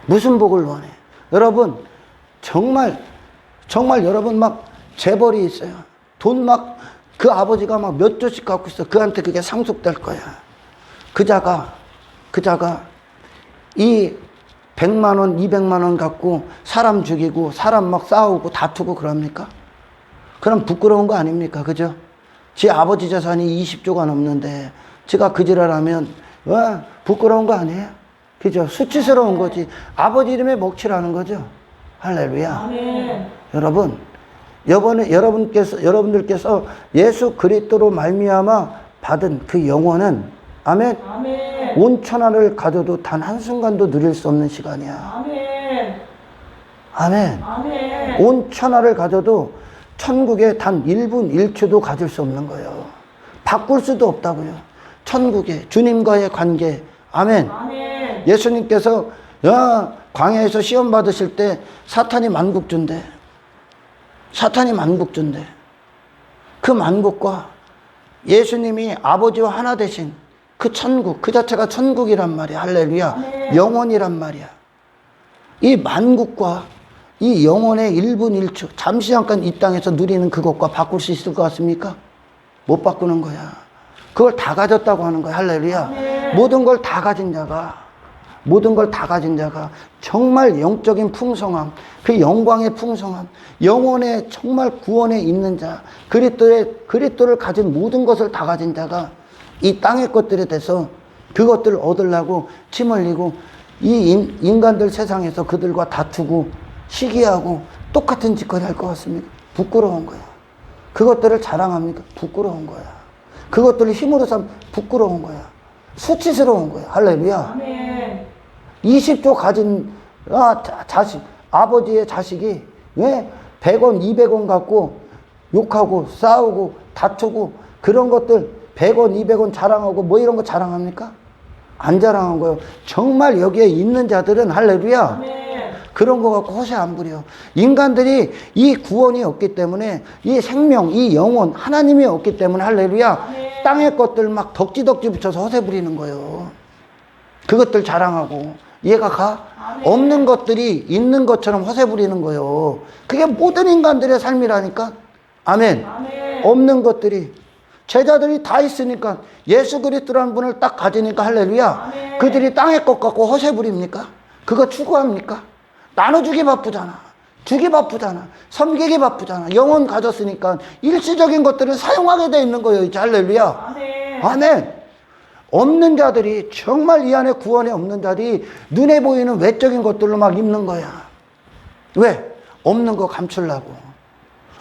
무슨 복을 원해? 여러분, 정말 여러분 막 재벌이 있어요. 돈 막 그 아버지가 막 몇 조씩 갖고 있어. 그한테 그게 상속될 거야. 그 자가 이 100만 원, 200만 원 갖고 사람 죽이고 사람 막 싸우고 다투고 그럽니까? 그럼 부끄러운 거 아닙니까? 그죠? 지 아버지 재산이 20조가 넘는데 지가 그 지랄하면 부끄러운 거 아니에요? 그죠? 수치스러운 거지. 아버지 이름에 먹칠하는 거죠. 할렐루야. 아멘. 여러분, 여러분들께서 예수 그리스도로 말미암아 받은 그 영혼은 아멘. 아멘. 온 천하를 가져도 단 한순간도 누릴 수 없는 시간이야. 아멘. 아멘. 아멘. 온 천하를 가져도 천국에 단 1분 1초도 가질 수 없는 거예요. 바꿀 수도 없다고요. 천국에 주님과의 관계. 아멘. 아멘. 예수님께서 광야에서 시험 받으실 때 사탄이 만국주인데 그 만국과 예수님이 아버지와 하나 되신 그 천국, 그 자체가 천국이란 말이야. 할렐루야. 아멘. 영원이란 말이야. 이 만국과 이 영혼의 1분 1초, 잠시 잠깐 이 땅에서 누리는 그것과 바꿀 수 있을 것 같습니까? 못 바꾸는 거야. 그걸 다 가졌다고 하는 거야. 할렐루야. 아멘. 모든 걸 다 가진 자가 정말 영적인 풍성함, 그 영광의 풍성함, 영혼의 정말 구원에 있는 자, 그리스도를 가진 모든 것을 다 가진 자가 이 땅의 것들에 대해서 그것들을 얻으려고 침 흘리고 이 인간들 세상에서 그들과 다투고 시기하고 똑같은 짓거리 할 것 같습니까? 부끄러운 거야. 그것들을 자랑합니까? 부끄러운 거야. 그것들을 힘으로 삼 부끄러운 거야. 수치스러운 거야. 할렐루야. 아멘. 20조 가진 아버지의 자식이 왜 100원, 200원 갖고 욕하고 싸우고 다투고 그런 것들 100원, 200원 자랑하고 뭐 이런 거 자랑합니까? 안 자랑한 거예요. 정말 여기에 있는 자들은 할렐루야. 아멘. 그런 거 갖고 허세 안 부려. 인간들이 이 구원이 없기 때문에 이 생명, 이 영혼, 하나님이 없기 때문에 할렐루야. 아멘. 땅의 것들 막 덕지덕지 붙여서 허세 부리는 거예요. 그것들 자랑하고 이해가 가? 없는 것들이 있는 것처럼 허세 부리는 거예요. 그게 모든 인간들의 삶이라니까. 아멘. 없는 것들이 제자들이 다 있으니까 예수 그리스도라는 분을 딱 가지니까 할렐루야. 그들이 땅의 것 갖고 허세 부립니까? 그거 추구합니까? 나눠주기 바쁘잖아. 주기 바쁘잖아. 섬기기 바쁘잖아. 영혼 가졌으니까 일시적인 것들을 사용하게 돼 있는 거예요. 이제 할렐루야. 아멘. 없는 자들이 정말 이 안에 구원이 없는 자들이 눈에 보이는 외적인 것들로 막 입는 거야. 왜? 없는 거 감추려고.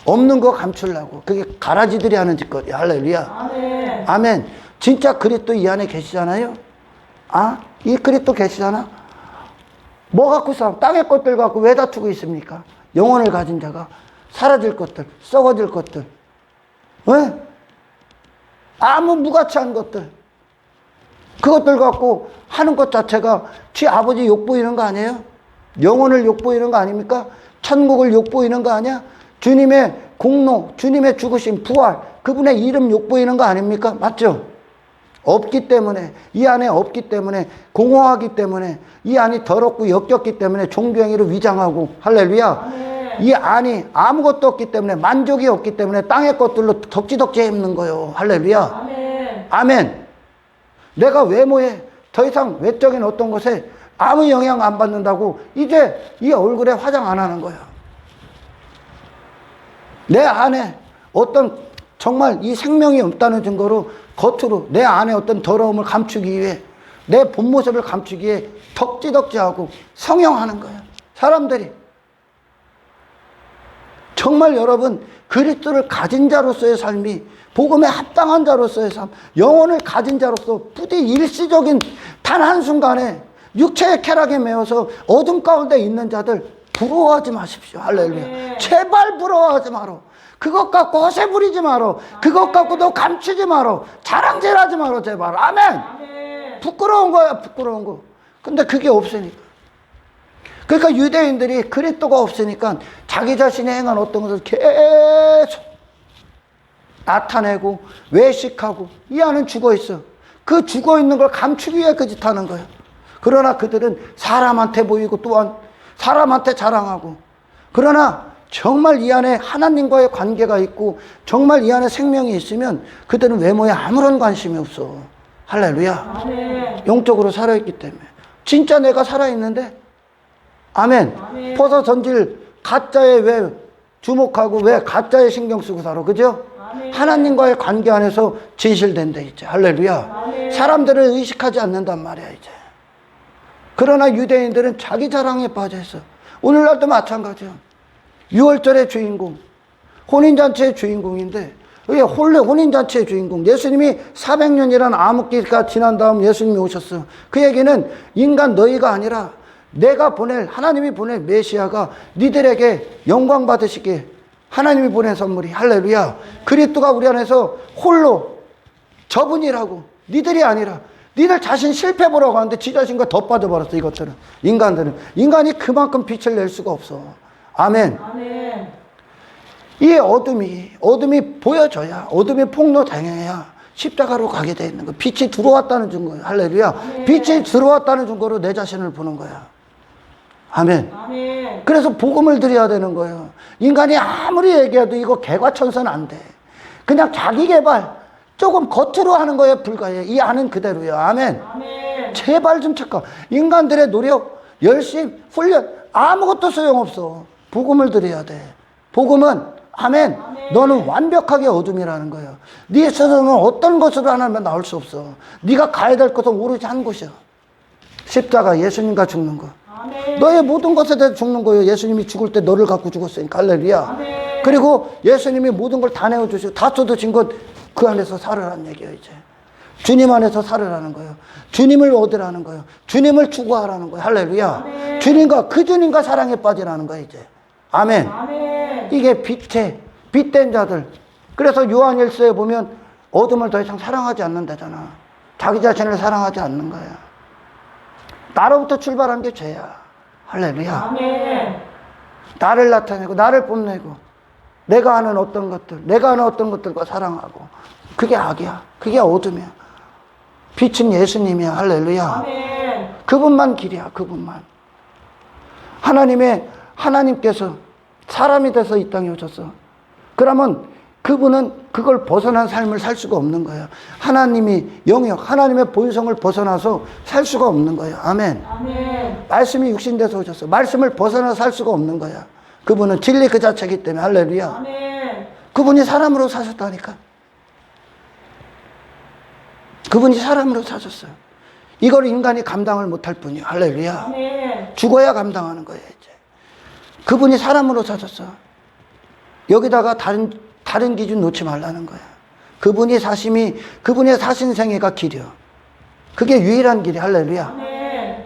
없는 거 감추려고. 그게 가라지들이 하는 짓거리야. 할렐루야. 아멘. 아멘. 진짜 그리스도 이 안에 계시잖아요. 아, 이 그리스도 계시잖아. 뭐 갖고 싸워? 땅의 것들 갖고 왜 다투고 있습니까? 영혼을 가진 자가 사라질 것들, 썩어질 것들, 왜? 아무 무가치한 것들, 그것들 갖고 하는 것 자체가 지 아버지 욕보이는 거 아니에요? 영혼을 욕보이는 거 아닙니까? 천국을 욕보이는 거 아니야? 주님의 공로, 주님의 죽으심, 부활, 그분의 이름 욕보이는 거 아닙니까? 맞죠? 없기 때문에, 이 안에 없기 때문에, 공허하기 때문에, 이 안이 더럽고 역겹기 때문에 종교행위로 위장하고, 할렐루야. 이 안이 아무것도 없기 때문에, 만족이 없기 때문에 땅의 것들로 덕지덕지 heb는 거예요. 할렐루야. 아멘. 내가 외모에 더 이상 외적인 어떤 것에 아무 영향 안 받는다고 이제 이 얼굴에 화장 안 하는 거예요. 내 안에 어떤 정말 이 생명이 없다는 증거로 겉으로 내 안에 어떤 더러움을 감추기 위해 내 본 모습을 감추기 위해 덕지덕지하고 성형하는 거예요. 사람들이. 정말 여러분 그리스도를 가진 자로서의 삶이 복음에 합당한 자로서의 삶, 영혼을 가진 자로서 부디 일시적인 단 한순간에 육체의 쾌락에 매여서 어둠 가운데 있는 자들 부러워하지 마십시오. 할렐루야. 제발 부러워하지 마라. 그것 갖고 허세 부리지 마라. 그것 갖고 너 감추지 마라. 자랑질하지 마라. 제발. 아멘. 부끄러운 거야. 부끄러운 거. 근데 그게 없으니까. 그러니까 유대인들이 그리스도가 없으니까 자기 자신이 행한 어떤 것을 계속 나타내고 외식하고 이 안은 죽어있어. 그 죽어있는 걸 감추기 위해 그 짓 하는 거예요. 그러나 그들은 사람한테 보이고 또한 사람한테 자랑하고, 그러나 정말 이 안에 하나님과의 관계가 있고 정말 이 안에 생명이 있으면 그들은 외모에 아무런 관심이 없어. 할렐루야. 아멘. 영적으로 살아있기 때문에. 진짜 내가 살아있는데 아멘. 아멘. 퍼서 전질 가짜에 왜 주목하고 왜 가짜에 신경 쓰고 살아. 그죠? 아멘. 하나님과의 관계 안에서 진실된다 이제. 할렐루야. 아멘. 사람들을 의식하지 않는단 말이야 이제. 그러나 유대인들은 자기 자랑에 빠져 있어. 오늘날도 마찬가지야. 6월절의 주인공, 혼인잔치의 주인공인데, 이게 원래 혼인잔치의 주인공, 예수님이 400년이라는 암흑기가 지난 다음 예수님이 오셨어. 그 얘기는 인간 너희가 아니라 내가 보낼, 하나님이 보낼 메시아가 니들에게 영광 받으시게 하나님이 보낸 선물이. 할렐루야. 그리스도가 우리 안에서 홀로 저분이라고, 니들이 아니라 니들 자신 실패 보러 가는데 지 자신과 더 빠져버렸어. 이것들은, 인간들은. 인간이 그만큼 빛을 낼 수가 없어. 아멘. 아멘. 이 어둠이 보여져야, 어둠이 폭로당해야 십자가로 가게 돼 있는 거. 빛이 들어왔다는 증거예요. 할렐루야. 아멘. 빛이 들어왔다는 증거로 내 자신을 보는 거야. 아멘. 아멘. 그래서 복음을 드려야 되는 거예요. 인간이 아무리 얘기해도 이거 개과천선 안 돼. 그냥 자기 개발, 조금 겉으로 하는 거에 불과해. 이 안은 그대로예요. 아멘. 아멘. 제발 좀 착각. 인간들의 노력, 열심, 훈련, 아무것도 소용없어. 복음을 드려야 돼. 복음은 아멘. 너는 완벽하게 어둠이라는 거예요. 네 스스로는 어떤 것으로 하나면 나올 수 없어. 네가 가야 될 것은 오로지 한 곳이야. 십자가, 예수님과 죽는 거. 아멘. 너의 모든 것에 대해 죽는 거예요. 예수님이 죽을 때 너를 갖고 죽었으니까. 할렐루야. 아멘. 그리고 예수님이 모든 걸 다 내어주시고 다 쏟으신 것, 그 안에서 살으라는 얘기예요. 이제 주님 안에서 살으라는 거예요. 주님을 얻으라는 거예요. 주님을 추구하라는 거예요. 할렐루야. 아멘. 주님과, 그 주님과 사랑에 빠지라는 거예요. 이제 아멘. 아멘. 이게 빛된 자들. 그래서 요한일서에 보면 어둠을 더 이상 사랑하지 않는다잖아. 자기 자신을 사랑하지 않는 거야. 나로부터 출발한 게 죄야. 할렐루야. 아멘. 나를 나타내고 나를 뽐내고 내가 하는 어떤 것들과 사랑하고 그게 악이야. 그게 어둠이야. 빛은 예수님이야. 할렐루야. 아멘. 그분만 길이야. 그분만. 하나님께서 사람이 돼서 이 땅에 오셨어. 그러면 그분은 그걸 벗어난 삶을 살 수가 없는 거예요. 하나님이 영역, 하나님의 본성을 벗어나서 살 수가 없는 거예요. 아멘. 아멘. 말씀이 육신돼서 오셨어. 말씀을 벗어나 살 수가 없는 거야. 그분은 진리 그 자체이기 때문에. 할렐루야. 아멘. 그분이 사람으로 사셨다니까. 그분이 사람으로 사셨어요. 이걸 인간이 감당을 못할 뿐이에요. 할렐루야. 아멘. 죽어야 감당하는 거예요, 이제. 그분이 사람으로 사셨어. 여기다가 다른 기준 놓지 말라는 거야. 그분의 사신 생애가 길이요. 그게 유일한 길이. 할렐루야. 아멘.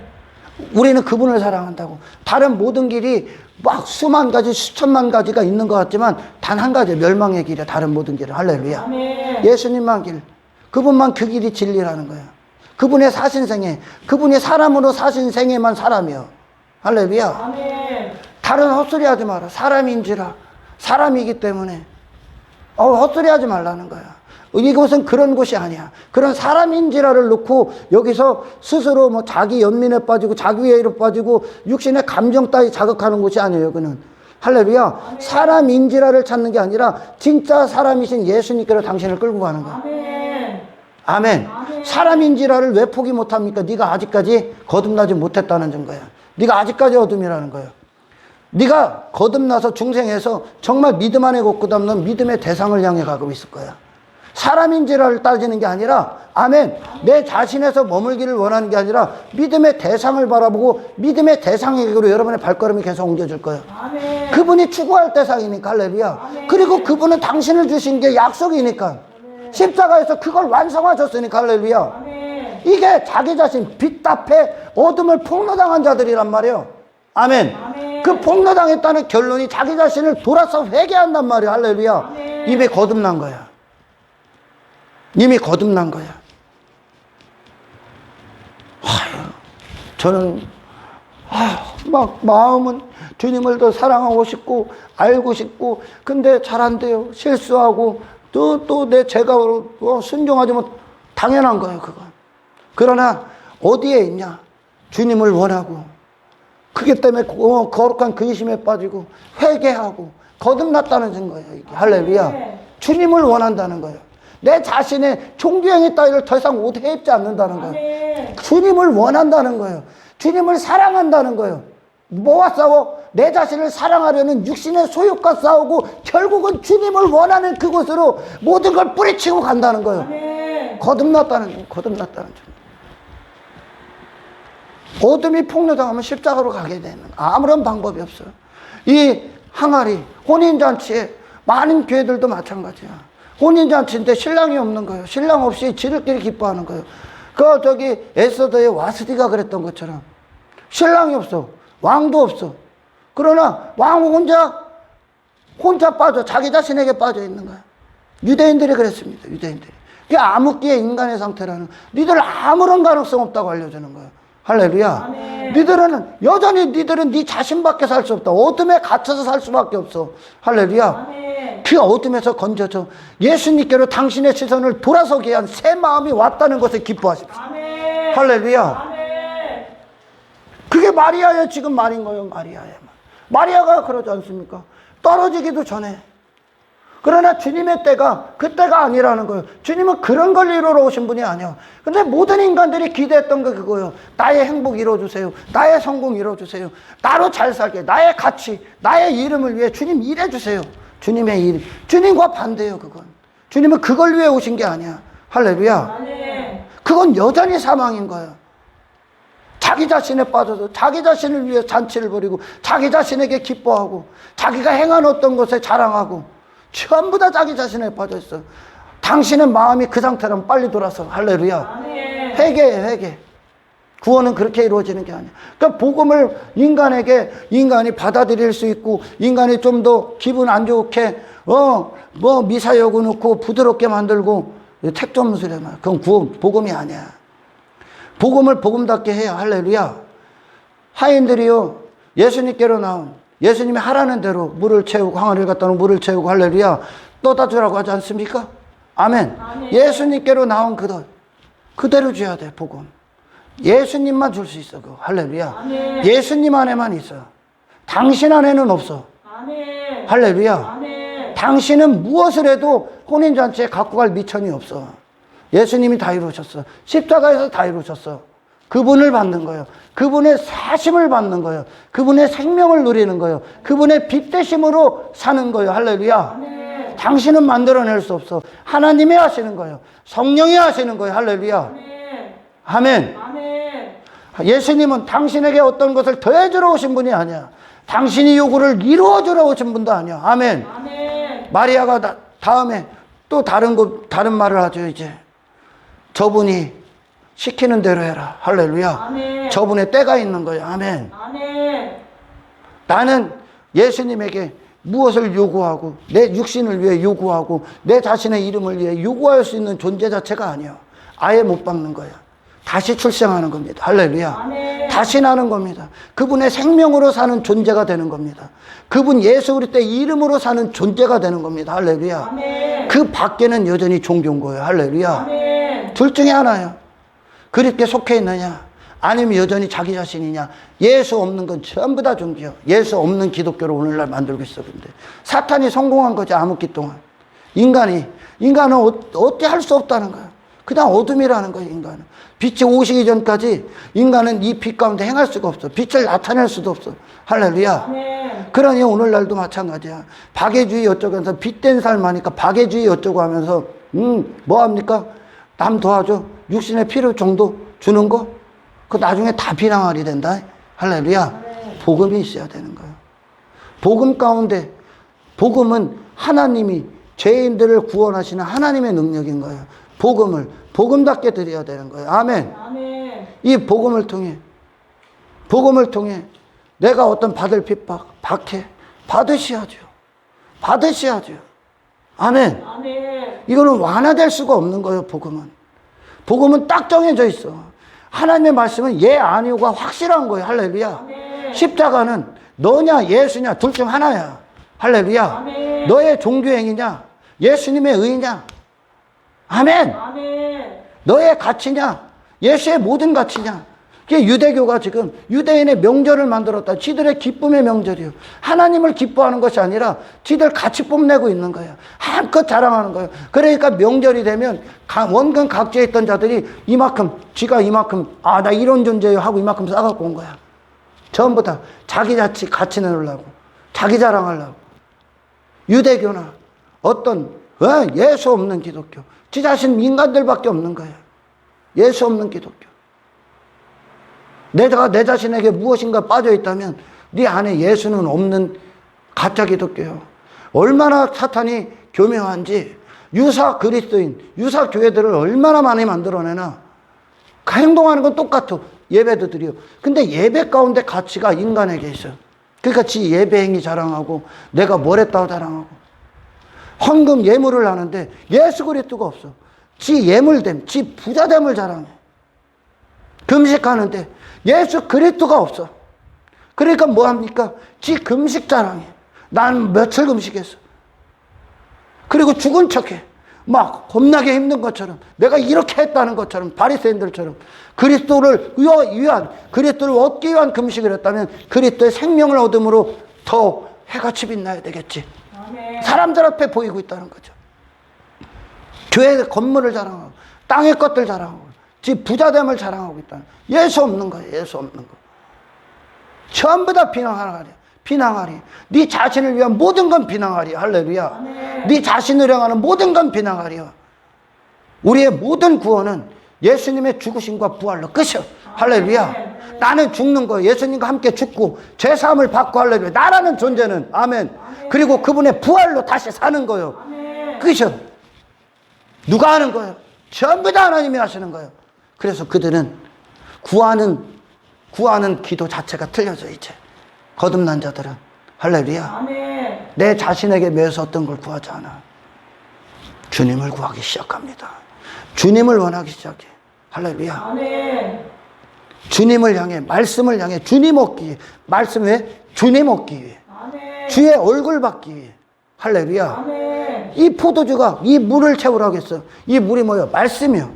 우리는 그분을 사랑한다고. 다른 모든 길이 막 수만 가지, 수천만 가지가 있는 것 같지만 단 한 가지, 멸망의 길이야. 다른 모든 길은. 할렐루야. 아멘. 예수님만 길. 그분만 그 길이 진리라는 거야. 그분의 사신 생애, 그분이 사람으로 사신 생애만 사람이요. 할렐루야. 아멘. 다른 헛소리 하지 마라. 사람인지라. 사람이기 때문에. 헛소리 하지 말라는 거야. 이곳은 그런 곳이 아니야. 그런 사람인지라를 놓고 여기서 스스로 뭐 자기 연민에 빠지고 자기 외로 빠지고 육신의 감정 따위 자극하는 곳이 아니에요. 그는. 할렐루야. 사람인지라를 찾는 게 아니라 진짜 사람이신 예수님께로 당신을 끌고 가는 거야. 아멘. 아멘. 사람인지라를 왜 포기 못합니까? 네가 아직까지 거듭나지 못했다는 증거야. 네가 아직까지 어둠이라는 거야. 네가 거듭나서 중생해서 정말 믿음 안에 걷고 닮는 믿음의 대상을 향해 가고 있을 거야. 사람인지라를 따지는 게 아니라, 아멘, 내 자신에서 머물기를 원하는 게 아니라 믿음의 대상을 바라보고 믿음의 대상에게로 여러분의 발걸음이 계속 옮겨질 거예요. 아멘. 그분이 추구할 대상이니까. 할렐루야. 아멘. 그리고 그분은 당신을 주신 게 약속이니까. 십자가에서 그걸 완성하셨으니까. 할렐루야. 아멘. 이게 자기 자신 빛 앞에 어둠을 폭로당한 자들이란 말이에요. 아멘. 아멘. 그 폭로당했다는 결론이 자기 자신을 돌아서 회개한단 말이에요. 할렐루야. 아멘. 이미 거듭난 거야. 이미 거듭난 거야. 저는 막 마음은 주님을 더 사랑하고 싶고 알고 싶고, 근데 잘 안 돼요. 실수하고 또 내 죄가 순종하지 못. 당연한 거예요, 그건. 그러나 어디에 있냐? 주님을 원하고, 그게 때문에 거룩한 근심에 빠지고 회개하고 거듭났다는 증거예요. 이게. 할렐루야. 주님을 원한다는 거예요. 내 자신의 종교행위 따위를 더 이상 옷에 입지 않는다는 거예요. 아멘. 주님을 원한다는 거예요. 주님을 사랑한다는 거예요. 뭐와 싸워? 내 자신을 사랑하려는 육신의 소욕과 싸우고 결국은 주님을 원하는 그곳으로 모든 걸 뿌리치고 간다는 거예요. 아멘. 거듭났다는 점. 어둠이 폭로당하면 십자가로 가게 되는 아무런 방법이 없어요. 이 항아리 혼인잔치에 많은 교회들도 마찬가지야. 혼인잔치인데 신랑이 없는 거예요. 신랑 없이 지들끼리 기뻐하는 거예요. 에스더의 와스디가 그랬던 것처럼 신랑이 없어. 왕도 없어. 그러나 왕 혼자 빠져. 자기 자신에게 빠져 있는 거야. 유대인들이 그랬습니다. 유대인들이. 그게 암흑기의 인간의 상태라는, 니들 아무런 가능성 없다고 알려주는 거예요. 할렐루야. 아멘. 니들은 네 자신밖에 살 수 없다. 어둠에 갇혀서 살 수밖에 없어. 할렐루야. 아멘. 그 어둠에서 건져져 예수님께로 당신의 시선을 돌아서게 한 새 마음이 왔다는 것을 기뻐하십시오. 아멘. 할렐루야. 아멘. 그게 마리아의 지금 말인 거예요. 마리아의 말. 마리아가 그러지 않습니까? 떨어지기도 전에. 그러나 주님의 때가 그 때가 아니라는 거예요. 주님은 그런 걸 이루러 오신 분이 아니야. 근데 모든 인간들이 기대했던 게 그거예요. 나의 행복 이뤄주세요. 나의 성공 이뤄주세요. 나로 잘 살게. 나의 가치, 나의 이름을 위해 주님 일해주세요. 주님의 일. 주님과 반대예요, 그건. 주님은 그걸 위해 오신 게 아니야. 할렐루야. 아멘. 그건 여전히 사망인 거예요. 자기 자신에 빠져서 자기 자신을 위해 잔치를 벌이고 자기 자신에게 기뻐하고 자기가 행한 어떤 것에 자랑하고 전부 다 자기 자신에 빠져 있어. 당신의 마음이 그 상태라면 빨리 돌아서. 할렐루야. 아멘. 회개해, 회개. 구원은 그렇게 이루어지는 게 아니야. 그러니까 복음을 인간이 받아들일 수 있고, 인간이 좀 더 기분 안 좋게, 미사 여구 넣고 부드럽게 만들고, 택조무술에 말. 그건 복음이 아니야. 복음을 복음답게 해야. 할렐루야. 하인들이요, 예수님께로 나온, 예수님이 하라는 대로 물을 채우고, 항아리를 갖다 놓은 물을 채우고, 할렐루야. 떠다 주라고 하지 않습니까? 아멘. 아멘. 예수님께로 나온 그대로 줘야 돼, 복음. 예수님만 줄 수 있어, 그거. 할렐루야. 아멘. 예수님 안에만 있어. 당신 안에는 없어. 아멘. 할렐루야. 아멘. 당신은 무엇을 해도 혼인잔치에 갖고 갈 미천이 없어. 예수님이 다 이루셨어. 십자가에서 다 이루셨어. 그분을 받는 거예요. 그분의 사심을 받는 거예요. 그분의 생명을 누리는 거예요. 그분의 빛 되심으로 사는 거예요. 할렐루야. 아멘. 당신은 만들어낼 수 없어. 하나님이 하시는 거예요. 성령이 하시는 거예요. 할렐루야. 아멘. 아멘. 아멘. 예수님은 당신에게 어떤 것을 더해주러 오신 분이 아니야. 당신이 요구를 이루어주러 오신 분도 아니야. 아멘. 아멘. 마리아가 다음에 또 다른 말을 하죠, 이제. 저분이 시키는 대로 해라. 할렐루야. 아멘. 저분의 때가 있는 거예요. 아멘. 아멘. 나는 예수님에게 무엇을 요구하고, 내 육신을 위해 요구하고, 내 자신의 이름을 위해 요구할 수 있는 존재 자체가 아니야. 아예 못 박는 거야. 다시 출생하는 겁니다. 할렐루야. 아멘. 다시 나는 겁니다. 그분의 생명으로 사는 존재가 되는 겁니다. 그분 예수 그리스도의 이름으로 사는 존재가 되는 겁니다. 할렐루야. 아멘. 그 밖에는 여전히 종교인 거예요. 할렐루야. 아멘. 둘 중에 하나예요. 그렇게 속해 있느냐, 아니면 여전히 자기 자신이냐. 예수 없는 건 전부 다 종교야. 예수 없는 기독교를 오늘날 만들고 있어. 근데 사탄이 성공한 거지, 암흑기 동안. 인간은 어떻게 할 수 없다는 거야. 그냥 어둠이라는 거야. 인간은 빛이 오시기 전까지 인간은 이 빛 가운데 행할 수가 없어. 빛을 나타낼 수도 없어. 할렐루야. 아멘. 그러니 오늘날도 마찬가지야. 박애주의 어쩌면서 빛된 삶하니까 박애주의 어쩌고 하면서 뭐합니까? 남 도와줘. 육신의 필요 정도 주는 거? 그 나중에 다 비난하리 된다. 할렐루야. 복음이 있어야 되는 거예요. 복음 가운데, 복음은 하나님이 죄인들을 구원하시는 하나님의 능력인 거예요. 복음답게 드려야 되는 거예요. 아멘. 아멘. 이 복음을 통해 내가 어떤 받을 핍박, 박해, 받으셔야죠. 아멘. 아멘. 이거는 완화될 수가 없는 거예요, 복음은 딱 정해져 있어. 하나님의 말씀은 예, 아니오가 확실한 거예요. 할렐루야. 아멘. 십자가는 너냐, 예수냐, 둘 중 하나야. 할렐루야. 아멘. 너의 종교행위냐, 예수님의 의냐. 아멘. 아멘. 너의 가치냐, 예수의 모든 가치냐. 그게 유대교가 지금 유대인의 명절을 만들었다. 지들의 기쁨의 명절이요. 하나님을 기뻐하는 것이 아니라 지들 가치 뽐내고 있는 거예요. 한껏 자랑하는 거예요. 그러니까 명절이 되면 원근 각지에 있던 자들이 지가 이만큼, 나 이런 존재예요 하고 이만큼 싸갖고 온 거야. 전부 다 자기 가치 내놓으려고, 자기 자랑하려고. 유대교나 어떤 예수 없는 기독교, 지 자신 인간들밖에 없는 거예요. 예수 없는 기독교. 내가 내 자신에게 무엇인가 빠져있다면 네 안에 예수는 없는 가짜 기독교요. 얼마나 사탄이 교묘한지. 유사 그리스도인, 유사 교회들을 얼마나 많이 만들어내나. 행동하는 건 똑같아. 예배도 드려. 근데 예배 가운데 가치가 인간에게 있어요. 그러니까 지 예배 행위 자랑하고 내가 뭘 했다고 자랑하고. 헌금 예물을 하는데 예수 그리스도가 없어. 지 예물됨, 지 부자됨을 자랑해. 금식하는데 예수 그리스도가 없어. 그러니까 뭐합니까? 지 금식 자랑해. 난 며칠 금식했어. 그리고 죽은 척해. 막 겁나게 힘든 것처럼, 내가 이렇게 했다는 것처럼, 바리새인들처럼. 그리스도를 위한, 그리스도를 얻기 위한 금식을 했다면 그리스도의 생명을 얻음으로 더 해같이 빛나야 되겠지. 아멘. 사람들 앞에 보이고 있다는 거죠. 교회 건물을 자랑하고 땅의 것들 자랑하고 지 부자됨을 자랑하고 있다는. 예수 없는 거예요. 예수 없는 거. 전부 다 비난하리. 네 자신을 위한 모든 건 비난하리. 할렐루야. 아멘. 네 자신을 향하는 모든 건 비난하리요. 우리의 모든 구원은 예수님의 죽으심과 부활로 끝이요. 할렐루야. 나는 죽는 거예요. 예수님과 함께 죽고 죄사함을 받고 할렐루야. 나라는 존재는 아멘. 그리고 그분의 부활로 다시 사는 거예요. 끝이요. 누가 하는 거예요? 전부 다 하나님이 하시는 거예요. 그래서 그들은 구하는 기도 자체가 틀려져. 이제 거듭난 자들은 할렐루야. 아멘. 내 자신에게 매여서 어떤 걸 구하지 않아. 주님을 구하기 시작합니다. 주님을 원하기 시작해. 할렐루야. 아멘. 주님을 향해, 말씀을 향해, 주님 얻기 위해. 말씀 왜? 주님 얻기 위해. 아멘. 주의 얼굴 받기 위해. 할렐루야. 아멘. 이 포도주가 이 물을 채우라고 했어요. 이 물이 뭐예요? 말씀이요.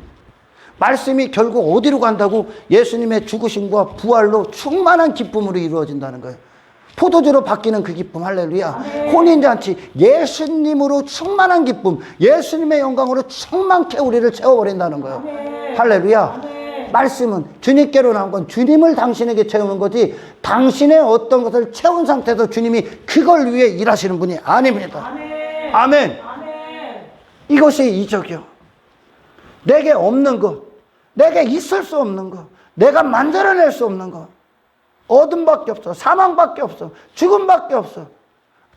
말씀이 결국 어디로 간다고? 예수님의 죽으심과 부활로 충만한 기쁨으로 이루어진다는 거예요. 포도주로 바뀌는 그 기쁨, 할렐루야. 혼인잔치, 예수님으로 충만한 기쁨, 예수님의 영광으로 충만케 우리를 채워버린다는 거예요. 할렐루야. 말씀은 주님께로 나온 건 주님을 당신에게 채우는 거지, 당신의 어떤 것을 채운 상태에서 주님이 그걸 위해 일하시는 분이 아닙니다. 아멘. 이것이 이적이요. 내게 없는 것, 내게 있을 수 없는 것, 내가 만들어낼 수 없는 것, 어둠밖에 없어, 사망밖에 없어, 죽음밖에 없어,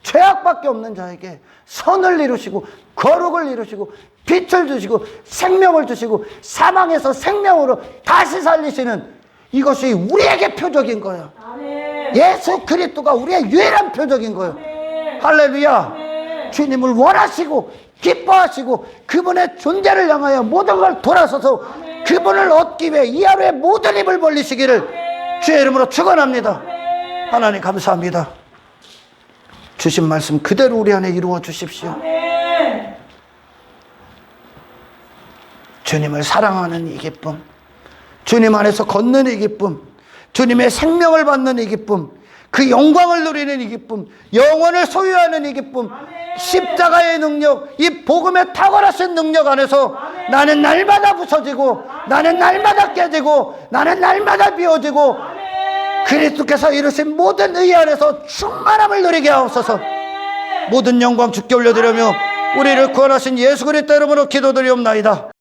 죄악밖에 없는 자에게 선을 이루시고 거룩을 이루시고 빛을 주시고 생명을 주시고 사망에서 생명으로 다시 살리시는, 이것이 우리에게 표적인 거예요. 예수 그리스도가 우리의 유일한 표적인 거예요. 할렐루야. 주님을 원하시고 기뻐하시고 그분의 존재를 향하여 모든 걸 돌아서서 그분을 얻기 위해 이 하루에 모든 입을 벌리시기를 주의 이름으로 축원합니다. 하나님 감사합니다. 주신 말씀 그대로 우리 안에 이루어 주십시오. 주님을 사랑하는 이 기쁨, 주님 안에서 걷는 이 기쁨, 주님의 생명을 받는 이 기쁨, 그 영광을 누리는 이 기쁨, 영원을 소유하는 이 기쁨, 십자가의 능력, 이 복음의 탁월하신 능력 안에서 나는 날마다 부서지고, 나는 날마다 깨지고, 나는 날마다 비워지고, 그리스도께서 이루신 모든 의의 안에서 충만함을 누리게 하옵소서. 모든 영광 주께 올려드리며 우리를 구원하신 예수 그리스도 이름으로 기도드리옵나이다.